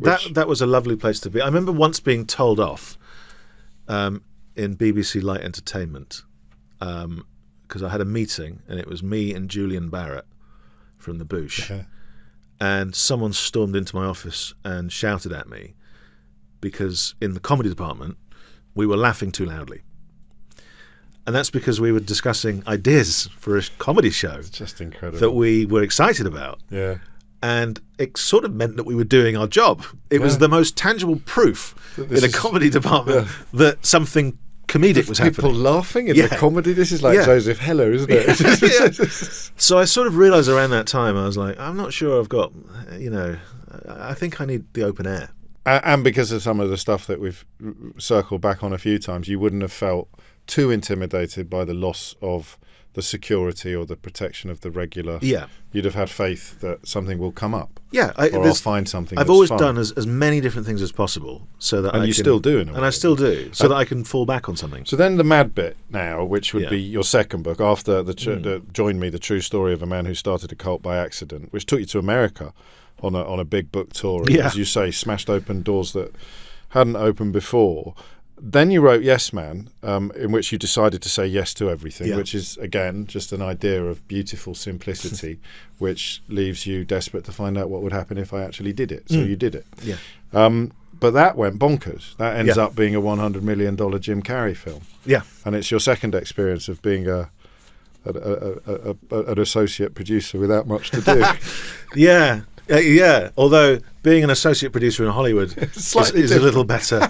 that was a lovely place to be. I remember once being told off in BBC Light Entertainment because I had a meeting and it was me and Julian Barrett from the Boosh. Yeah. And someone stormed into my office and shouted at me because in the comedy department we were laughing too loudly. And that's because we were discussing ideas for a comedy show. It's just incredible. That we were excited about. Yeah. And it sort of meant that we were doing our job. It was the most tangible proof in a comedy department that something comedic was happening. People laughing in the comedy? This is like Joseph Heller, isn't it? Yeah. So I sort of realised around that time, I was like, I'm not sure I've got, I think I need the open air. And because of some of the stuff that we've circled back on a few times, you wouldn't have felt too intimidated by the loss of the security or the protection of the regular. Yeah. You'd have had faith that something will come up. Yeah. I'll find something I've that's always fun. done as many different things as possible so that and you still do in a way. And I still do, so that I can fall back on something. So then the mad bit now, which would be your second book after the Join Me, the true story of a man who started a cult by accident, which took you to America on a big book tour. And, as you say, smashed open doors that hadn't opened before. Then you wrote Yes Man, in which you decided to say yes to everything, which is, again, just an idea of beautiful simplicity, which leaves you desperate to find out what would happen if I actually did it. So you did it. Yeah. But that went bonkers. That ends up being a $100 million Jim Carrey film. Yeah. And it's your second experience of being an associate producer without much to do. Yeah. Although being an associate producer in Hollywood is a little better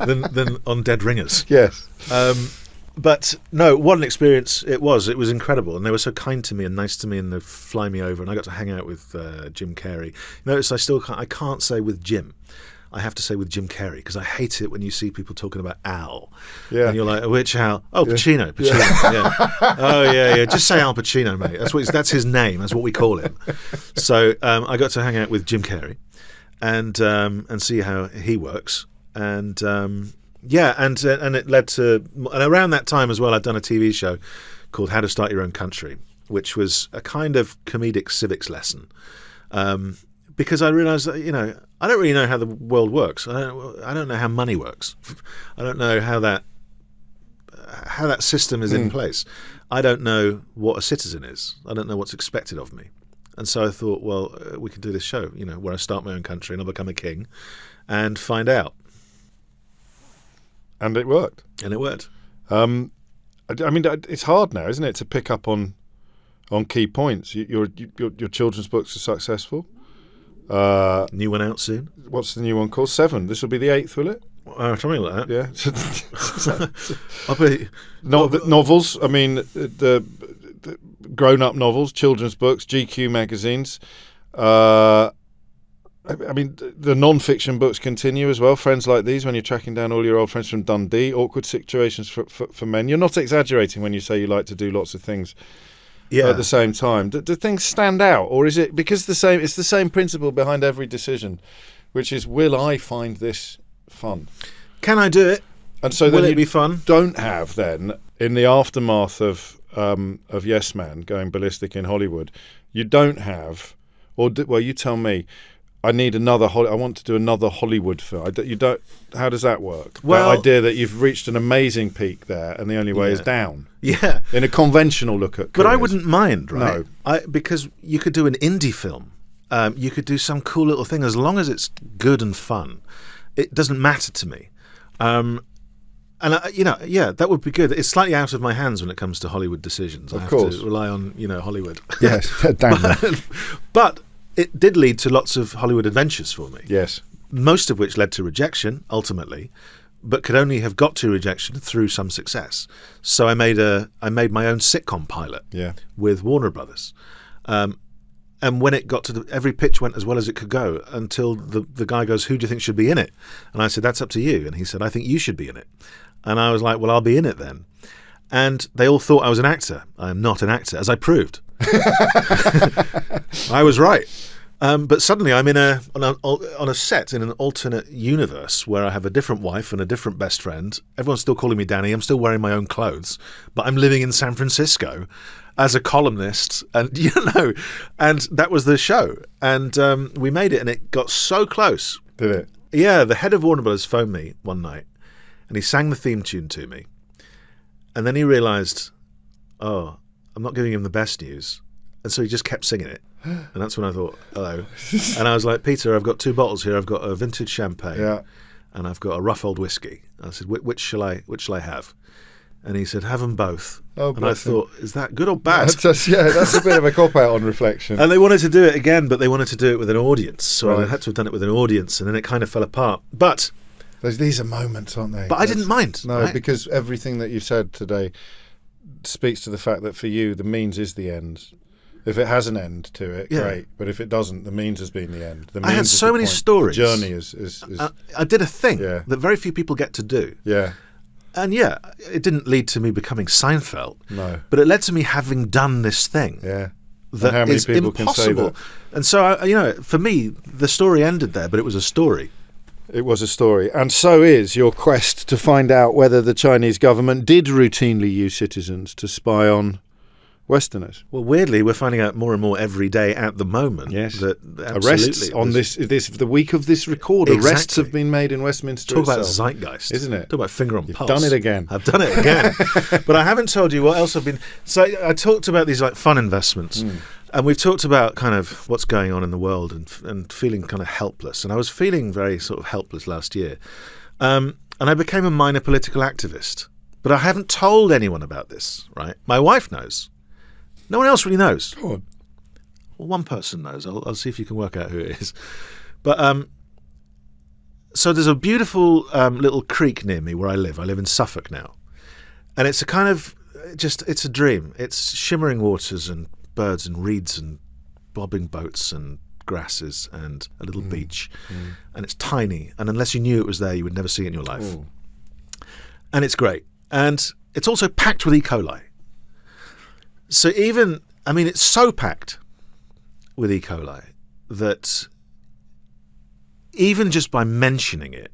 than on Dead Ringers. Yes. But no, what an experience it was. It was incredible. And they were so kind to me and nice to me, and they'd fly me over. And I got to hang out with Jim Carrey. Notice I can't say with Jim. I have to say with Jim Carrey, because I hate it when you see people talking about Al. Yeah. And you're like, which Al? Oh, Pacino. Pacino. Yeah. Oh, yeah. Just say Al Pacino, mate. That's his name. That's what we call him. So I got to hang out with Jim Carrey and see how he works. And and it led to, and around that time as well, I'd done a TV show called How to Start Your Own Country, which was a kind of comedic civics lesson. Because I realised that, I don't really know how the world works. I don't know how money works. I don't know how that system is in place. I don't know what a citizen is. I don't know what's expected of me. And so I thought, well, we could do this show, where I start my own country and I become a king and find out. And it worked. I mean, it's hard now, isn't it, to pick up on key points. Your children's books are successful. New one out soon. What's the new one called? 7. This will be the 8th, will it? Something like that. Yeah. Novels. I mean, the grown-up novels, children's books, GQ magazines. I mean, the non-fiction books continue as well. Friends Like These, when you're tracking down all your old friends from Dundee. Awkward Situations for Men. You're not exaggerating when you say you like to do lots of things. Yeah. At the same time, do things stand out, or is it because it's the same principle behind every decision, which is, will I find this fun? Can I do it? And so will then it be fun? Don't have then, in the aftermath of Yes Man going ballistic in Hollywood, you don't have, you tell me. I need another. I want to do another Hollywood film. You don't. How does that work? Well, the idea that you've reached an amazing peak there, and the only way is down. Yeah, in a conventional look at. But I wouldn't mind, right? No, because you could do an indie film. You could do some cool little thing as long as it's good and fun. It doesn't matter to me. And that would be good. It's slightly out of my hands when it comes to Hollywood decisions. I have to rely on Hollywood. Yes, damn. But it did lead to lots of Hollywood adventures for me. Yes. Most of which led to rejection, ultimately, but could only have got to rejection through some success. So I made my own sitcom pilot with Warner Brothers. And when it got to every pitch went as well as it could go until the guy goes, who do you think should be in it? And I said, that's up to you. And he said, I think you should be in it. And I was like, well, I'll be in it then. And they all thought I was an actor. I am not an actor, as I proved. I was right. But suddenly I'm on a set in an alternate universe where I have a different wife and a different best friend. Everyone's still calling me Danny. I'm still wearing my own clothes, but I'm living in San Francisco as a columnist, and and that was the show. And we made it, and it got so close. Did it? Yeah. The head of Warner Brothers phoned me one night, and he sang the theme tune to me, and then he realised, I'm not giving him the best news, and so he just kept singing it. And that's when I thought, hello. And I was like, Peter, I've got 2 bottles here. I've got a vintage champagne and I've got a rough old whiskey. I said, which shall I have? And he said, have them both. Oh, and I thought, is that good or bad? That's a bit of a cop-out on reflection. And they wanted to do it again, but they wanted to do it with an audience. So I had to have done it with an audience, and then it kind of fell apart. But these are moments, aren't they? But I didn't mind. No, right? Because everything that you've said today speaks to the fact that for you, the means is the end. If it has an end to it, great. But if it doesn't, the means has been the end. The means I had so many stories. The journey is I did a thing that very few people get to do. Yeah. And it didn't lead to me becoming Seinfeld. No. But it led to me having done this thing. Yeah. That how many is people impossible. Can say that? And so, for me, the story ended there, but it was a story. It was a story. And so is your quest to find out whether the Chinese government did routinely use citizens to spy on Westerners. Well, weirdly, we're finding out more and more every day at the moment. Yes, that arrests on this the week of this record. Exactly. Arrests have been made in Westminster. Talk itself. About zeitgeist, isn't it? Talk about finger on You've pulse. Done it again. I've done it again. But I haven't told you what else I've been. So I talked about these fun investments, and we've talked about kind of what's going on in the world and feeling kind of helpless. And I was feeling very sort of helpless last year, and I became a minor political activist. But I haven't told anyone about this. Right? My wife knows. No one else really knows. Go on. Well, one person knows. I'll see if you can work out who it is. But so there's a beautiful little creek near me where I live. I live in Suffolk now. And it's a kind of it's a dream. It's shimmering waters and birds and reeds and bobbing boats and grasses and a little beach. And it's tiny. And unless you knew it was there, you would never see it in your life. Ooh. And it's great. And it's also packed with E. coli. So it's so packed with E. coli that even just by mentioning it,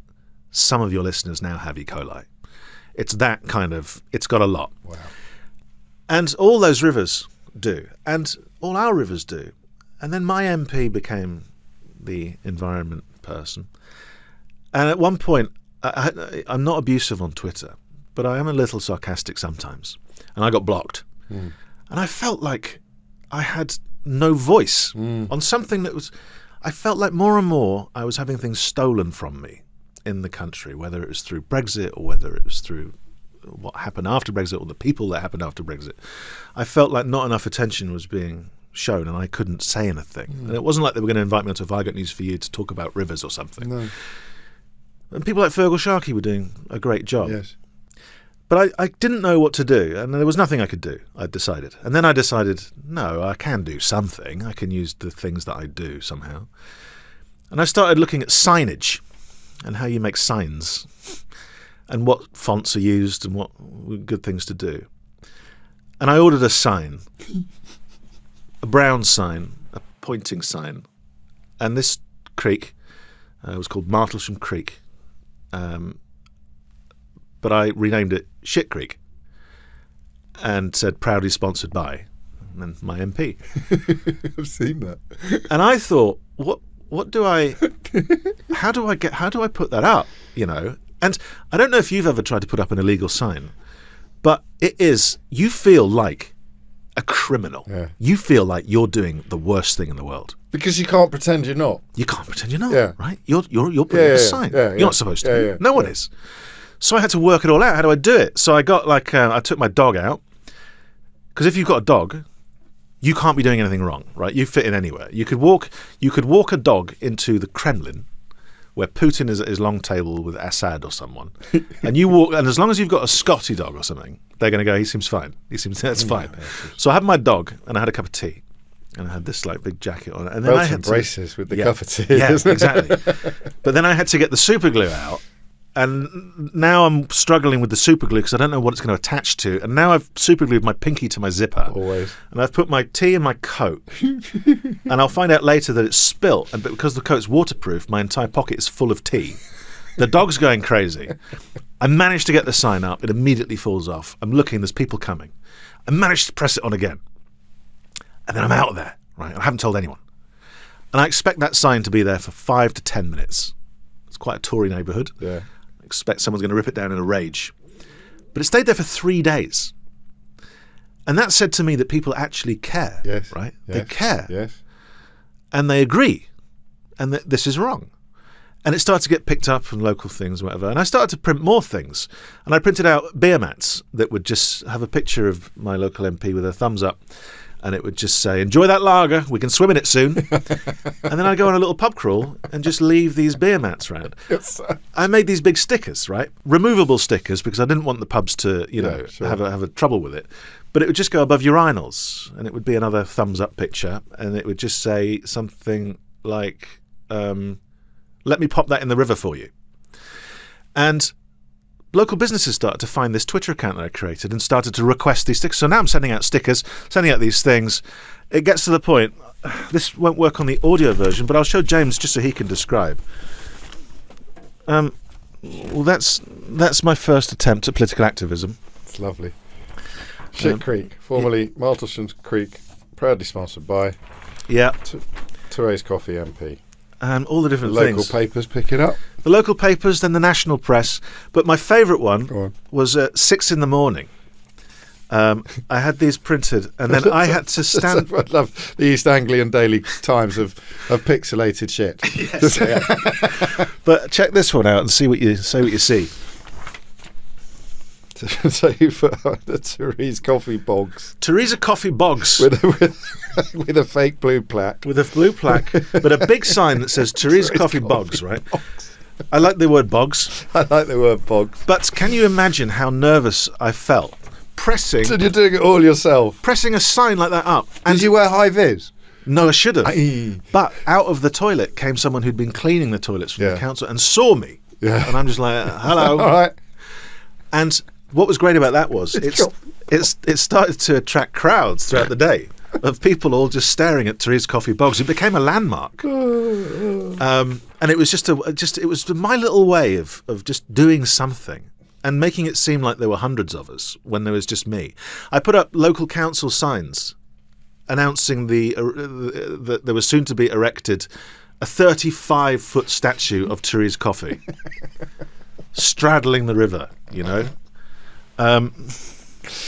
some of your listeners now have E. coli. It's that kind of, it's got a lot. Wow. And all those rivers do. And all our rivers do. And then my MP became the environment person. And at one point, I'm not abusive on Twitter, but I am a little sarcastic sometimes. And I got blocked. And I felt like I had no voice on something that was... I felt like more and more I was having things stolen from me in the country, whether it was through Brexit or whether it was through what happened after Brexit or the people that happened after Brexit. I felt like not enough attention was being shown and I couldn't say anything. And it wasn't like they were going to invite me onto Have I Got News for You to talk about rivers or something. No. And people like Fergal Sharkey were doing a great job. Yes. But I didn't know what to do, and there was nothing I could do, I decided. And then I decided, no, I can do something. I can use the things that I do somehow. And I started looking at signage and how you make signs and what fonts are used and what good things to do. And I ordered a sign, a brown sign, a pointing sign. And this creek was called Martlesham Creek. But I renamed it Shit Creek and said proudly sponsored by, and then my MP. I've seen that. And I thought, how do I put that up, And I don't know if you've ever tried to put up an illegal sign, but you feel like a criminal. Yeah. You feel like you're doing the worst thing in the world. Because you can't pretend you're not. You can't pretend you're not, Yeah. right? You're putting up a sign. You're not supposed to. Yeah. No one is. So I had to work it all out. How do I do it? So I got I took my dog out, because if you've got a dog, you can't be doing anything wrong, right? You fit in anywhere. You could walk a dog into the Kremlin, where Putin is at his long table with Assad or someone, and you walk, and as long as you've got a Scotty dog or something, they're going to go, he seems fine. That's fine. So I had my dog, and I had a cup of tea, and I had this big jacket on, and then I had braces with the cup of tea. Yeah, exactly. But then I had to get the super glue out. And now I'm struggling with the super glue because I don't know what it's going to attach to. And now I've super glued my pinky to my zipper. Always. And I've put my tea in my coat. And I'll find out later that it's spilt. But because the coat's waterproof, my entire pocket is full of tea. The dog's going crazy. I managed to get the sign up. It immediately falls off. I'm looking. There's people coming. I managed to press it on again. And then I'm out of there. Right? I haven't told anyone. And I expect that sign to be there for 5 to 10 minutes. It's quite a Tory neighbourhood. Yeah. Expect someone's going to rip it down in a rage. But it stayed there for 3 days. And that said to me that people actually care, yes, right? Yes, they care. Yes. And they agree. And that this is wrong. And it started to get picked up from local things, whatever. And I started to print more things. And I printed out beer mats that would just have a picture of my local MP with a thumbs up. And it would just say, enjoy that lager, we can swim in it soon. And then I'd go on a little pub crawl and just leave these beer mats around. Yes. I made these big stickers, right? Removable stickers, because I didn't want the pubs to, sure. have a trouble with it. But it would just go above urinals, and it would be another thumbs up picture, and it would just say something like, let me pop that in the river for you. And local businesses started to find this Twitter account that I created and started to request these stickers. So now I'm sending out stickers, sending out these things. It gets to the point, this won't work on the audio version, but I'll show James just so he can describe. Well, that's my first attempt at political activism. It's lovely. Shit Creek, formerly Martlesham Creek, proudly sponsored by Therese Coffey MP. And all the different local things. Papers pick it up. The local papers, then the national press. But my favourite one was at 6 a.m. I had these printed, and then I had to stand. I love the East Anglian Daily Times of pixelated shit. Yes, yeah. But check this one out and see what you see. So you put the Therese Coffey Boggs. Teresa Coffey Boggs. With a fake blue plaque. With a blue plaque, but a big sign that says Teresa Coffey Boggs, right? I like the word bogs. I like the word bogs. But can you imagine how nervous I felt pressing So you're doing it all yourself. pressing a sign like that up? Did you wear high vis? No, I should have. Aye. But out of the toilet came someone who'd been cleaning the toilets from Yeah. the council and saw me. Yeah. And I'm just like, hello. All right. And what was great about that was it started to attract crowds throughout the day of people all just staring at Therese Coffey Boggs. It became a landmark. And it was it was my little way of just doing something and making it seem like there were hundreds of us when there was just me. I put up local council signs announcing that there was soon to be erected a 35-foot statue of Therese Coffey straddling the river,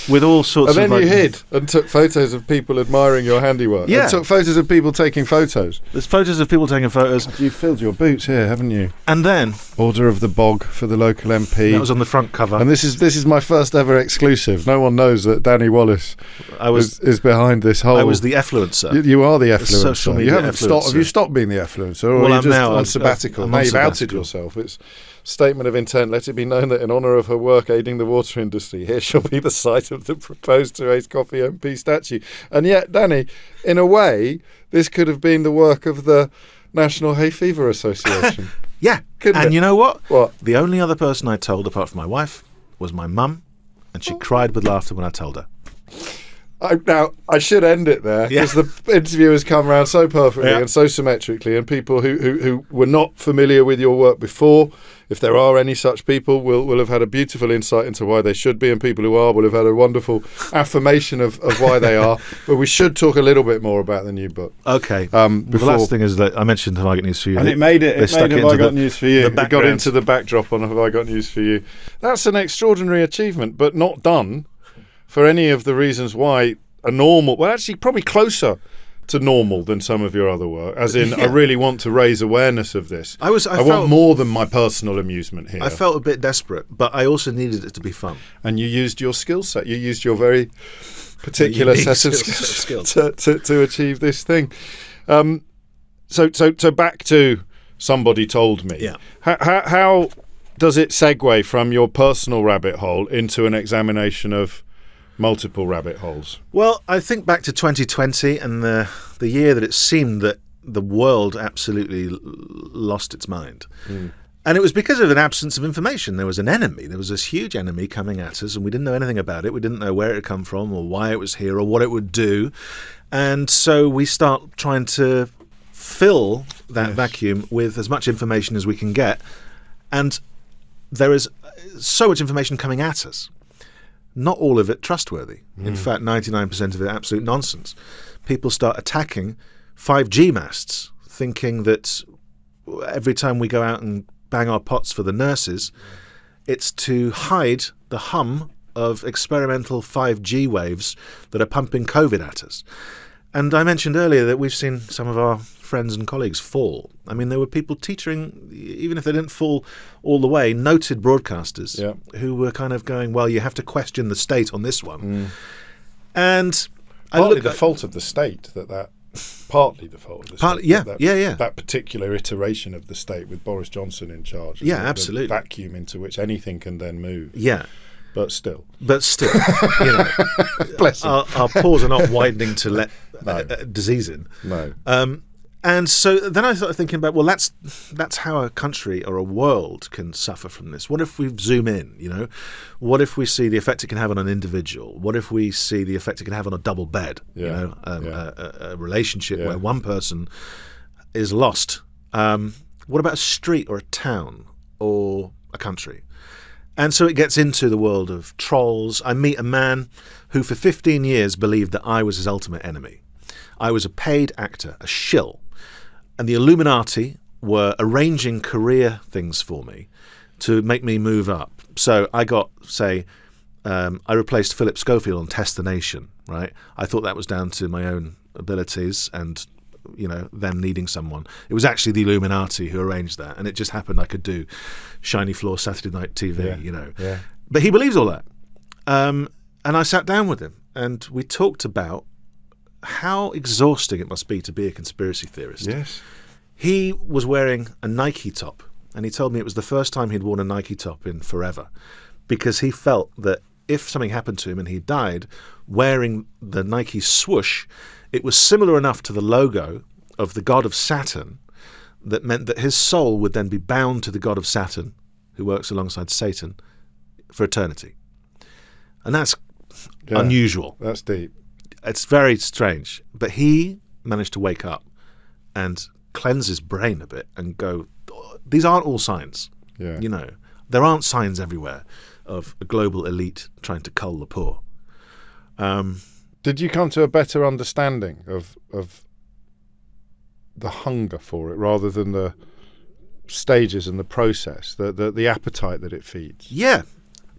with all sorts And of... then you hid and took photos of people admiring your handiwork. Yeah. And took photos of people taking photos. There's photos of people taking photos. You've filled your boots here, haven't you? And then... Order of the Bog for the local MP. That was on the front cover. And this is my first ever exclusive. No one knows that Danny Wallace is behind this whole... I was the effluencer. You are the effluencer. Social media you haven't influencer. Have you stopped being the effluencer, or Well, are you I'm just now on on- sabbatical? I'm Now on you've outed sabbatical. yourself. It's statement of intent. Let it be known that in honour of her work aiding the water industry, here shall be the site of the proposed Therese Coffey MP statue. And yet, Danny, in a way, this could have been the work of the National Hay Fever Association. Yeah. Couldn't And it? you know what? What? The only other person I told, apart from my wife, was my mum, and she cried with laughter when I told her. Now, I should end it there, because the interview has come around so perfectly and so symmetrically, and people who were not familiar with your work before, if there are any such people, will have had a beautiful insight into why they should be, and people who are will have had a wonderful affirmation of why they are. But we should talk a little bit more about the new book. Okay. The last thing is that I mentioned Have I Got News For You. And it made Have I Got News For You. It got background. into the backdrop on Have I Got News For You. That's an extraordinary achievement, but not done for any of the reasons why a normal, well, actually probably closer to normal than some of your other work, as in I really want to raise awareness of this. I want more than my personal amusement here. I felt a bit desperate, but I also needed it to be fun. And you used your skill set. You used your very particular set of skills to achieve this thing. So back to Somebody Told Me. Yeah. How does it segue from your personal rabbit hole into an examination of multiple rabbit holes? Well, I think back to 2020 and the year that it seemed that the world absolutely lost its mind. And it was because of an absence of information. There was an enemy. There was this huge enemy coming at us, and we didn't know anything about it. We didn't know where it had come from or why it was here or what it would do. And so we start trying to fill that vacuum with as much information as we can get. And there is so much information coming at us. Not all of it trustworthy. In fact, 99% of it absolute nonsense. People start attacking 5G masts, thinking that every time we go out and bang our pots for the nurses, it's to hide the hum of experimental 5G waves that are pumping COVID at us. And I mentioned earlier that we've seen some of our friends and colleagues fall. I mean, there were people teetering, even if they didn't fall all the way, noted broadcasters who were kind of going, well, you have to question the state on this one. And Partly the fault of the state partly the fault of the state. That particular iteration of the state with Boris Johnson in charge. Absolutely. The vacuum into which anything can then move. Yeah. But still, Bless him. Our pores are not widening to let disease in. No. And so then I started thinking about, well, that's how a country or a world can suffer from this. What if we zoom in, What if we see the effect it can have on an individual? What if we see the effect it can have on a double bed? A relationship where one person is lost. What about a street or a town or a country? And so it gets into the world of trolls. I meet a man who for 15 years believed that I was his ultimate enemy. I was a paid actor, a shill. And the Illuminati were arranging career things for me to make me move up. So I got, I replaced Philip Schofield on Test the Nation, right? I thought that was down to my own abilities and, them needing someone. It was actually the Illuminati who arranged that. And it just happened I could do Shiny Floor Saturday Night TV, But he believes all that. And I sat down with him and we talked about how exhausting it must be to be a conspiracy theorist. Yes. He was wearing a Nike top and he told me it was the first time he'd worn a Nike top in forever, because he felt that if something happened to him and he died wearing the Nike swoosh, it was similar enough to the logo of the god of Saturn that meant that his soul would then be bound to the god of Saturn, who works alongside Satan, for eternity. And that's unusual. That's deep. It's very strange. But he managed to wake up and cleanse his brain a bit and go, these aren't all signs. Yeah. You know, there aren't signs everywhere of a global elite trying to cull the poor. Did you come to a better understanding of the hunger for it rather than the stages and the process, the appetite that it feeds? Yeah,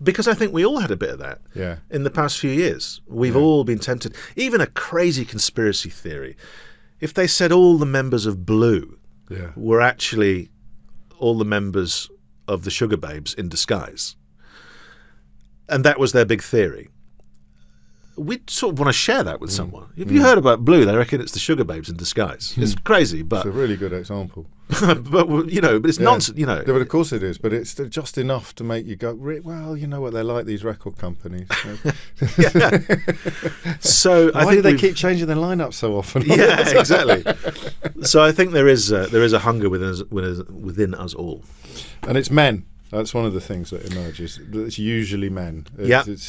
because I think we all had a bit of that in the past few years. We've all been tempted. Even a crazy conspiracy theory, if they said all the members of Blue were actually all the members of the Sugar Babes in disguise, and that was their big theory, we'd sort of want to share that with someone. If you heard about Blue, they reckon it's the Sugar Babes in disguise. It's crazy, but... It's a really good example. but it's nonsense, Yeah, but of course it is, but it's just enough to make you go, well, you know what they're like, these record companies. So why do they keep changing their lineup so often? Yeah, exactly. So I think there is a hunger within us all. And it's men. That's one of the things that emerges. It's usually men.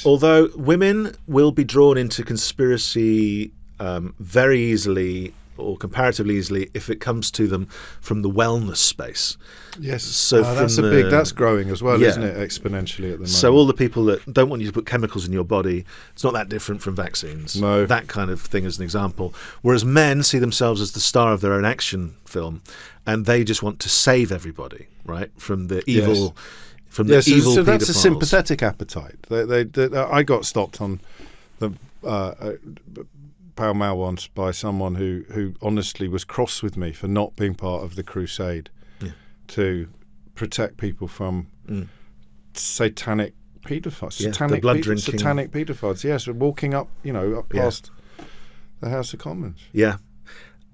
Although women will be drawn into conspiracy very easily, or comparatively easily, if it comes to them from the wellness space. Yes. So that's growing as well, isn't it? Exponentially at the moment. So all the people that don't want you to put chemicals in your body, it's not that different from vaccines. No. That kind of thing as an example. Whereas men see themselves as the star of their own action film, and they just want to save everybody, right, from the evil. From the evil. So that's a paedophiles. sympathetic appetite. I got stopped on the Pall Mall once by someone who honestly was cross with me for not being part of the crusade to protect people from satanic paedophiles. The blood drinking. Satanic paedophiles. Yes, walking up past the House of Commons. Yeah.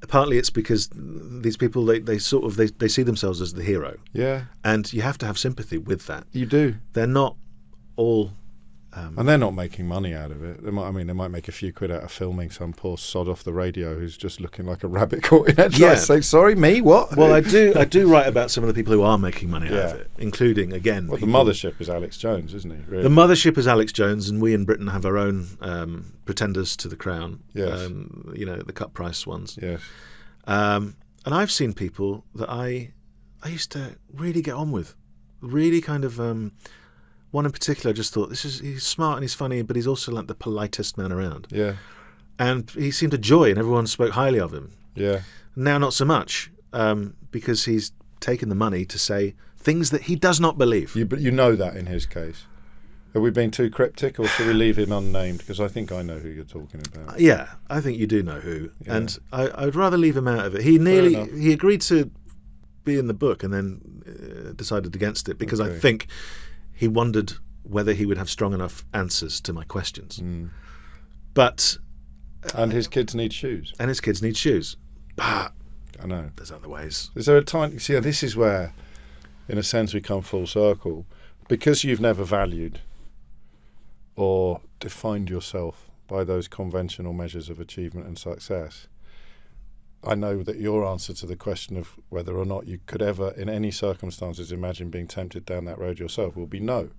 Partly it's because these people they see themselves as the hero. Yeah. And you have to have sympathy with that. You do. They're not all and they're not making money out of it. They might make a few quid out of filming some poor sod off the radio who's just looking like a rabbit caught in headlights. Say, sorry, me, what? Well, I do write about some of the people who are making money out of it, including, again... Well, the mothership is Alex Jones, isn't he? Really? The mothership is Alex Jones, and we in Britain have our own pretenders to the crown. Yes. The cut price ones. Yes. And I've seen people that I used to really get on with. Really kind of... one in particular, I just thought, he's smart and he's funny, but he's also like the politest man around. Yeah. And he seemed a joy, and everyone spoke highly of him. Yeah. Now not so much, because he's taken the money to say things that he does not believe. But you know that in his case. Have we been too cryptic, or should we leave him unnamed? Because I think I know who you're talking about. Yeah, I think you do know who. Yeah. And I'd rather leave him out of it. He agreed to be in the book and then decided against it because I think he wondered whether he would have strong enough answers to my questions. But... And his kids need shoes. But I know. There's other ways. Is there a time... See, this is where, in a sense, we come full circle. Because you've never valued or defined yourself by those conventional measures of achievement and success, I know that your answer to the question of whether or not you could ever, in any circumstances, imagine being tempted down that road yourself will be no.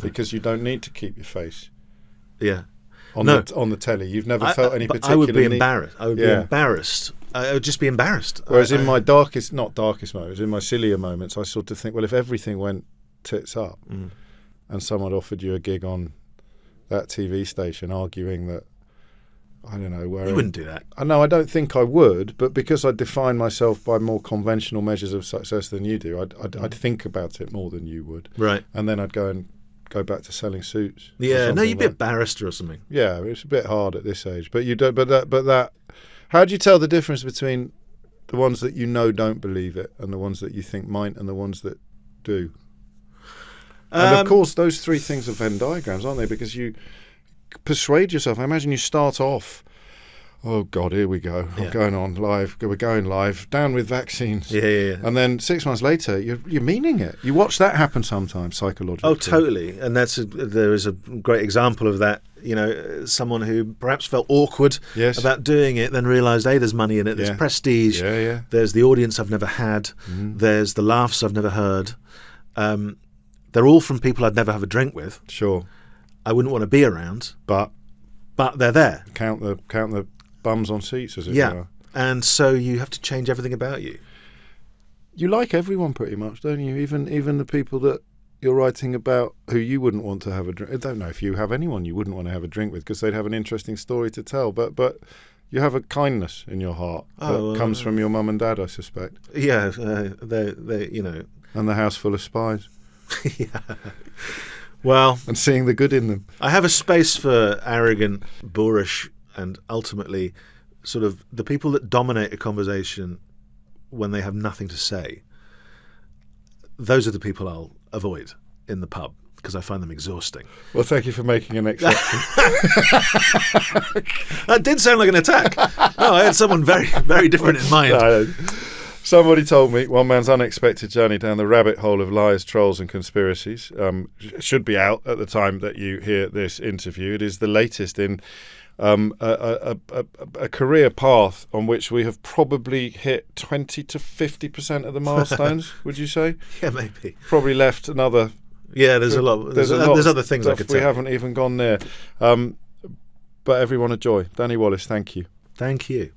Because you don't need to keep your face on the telly. You've never felt any particular I would be need. Embarrassed. I would be embarrassed. I would just be embarrassed. Whereas in my darkest moments, in my sillier moments, I sort of think, well, if everything went tits up and someone offered you a gig on that TV station arguing that, I don't know where... You wouldn't do that. I know, I don't think I would, but because I define myself by more conventional measures of success than you do, I'd think about it more than you would. Right. And then I'd go back to selling suits. Yeah, no, you'd be a barrister or something. Yeah, it's a bit hard at this age. But you don't. But that. How do you tell the difference between the ones that you know don't believe it and the ones that you think might and the ones that do? And of course, those three things are Venn diagrams, aren't they? Because you persuade yourself. I imagine you start off, oh God, here we go. I'm going on live. We're going live. Down with vaccines. Yeah. And then 6 months later, you're meaning it. You watch that happen sometimes psychologically. Oh, totally. And there is a great example of that. You know, someone who perhaps felt awkward about doing it, then realised, hey, there's money in it, there's prestige, there's the audience I've never had, there's the laughs I've never heard. They're all from people I'd never have a drink with. Sure. I wouldn't want to be around. But they're there. Count the bums on seats, as it were. And so you have to change everything about you. You like everyone pretty much, don't you? Even the people that you're writing about who you wouldn't want to have a drink. I don't know if you have anyone you wouldn't want to have a drink with because they'd have an interesting story to tell. But you have a kindness in your heart that comes from your mum and dad, I suspect. Yeah, they you know. And the house full of spies. Yeah. Well, and seeing the good in them. I have a space for arrogant, boorish, and ultimately sort of the people that dominate a conversation when they have nothing to say. Those are the people I'll avoid in the pub because I find them exhausting. Well, thank you for making an exception. That did sound like an attack. No, I had someone very, very different in mind. No. Somebody told me one man's unexpected journey down the rabbit hole of lies, trolls and conspiracies should be out at the time that you hear this interview. It is the latest in a career path on which we have probably hit 20 to 50% of the milestones, would you say? Yeah, maybe. Probably left another... Yeah, there's a lot. There's other things I could tell. We haven't even gone there. But everyone a joy. Danny Wallace, thank you. Thank you.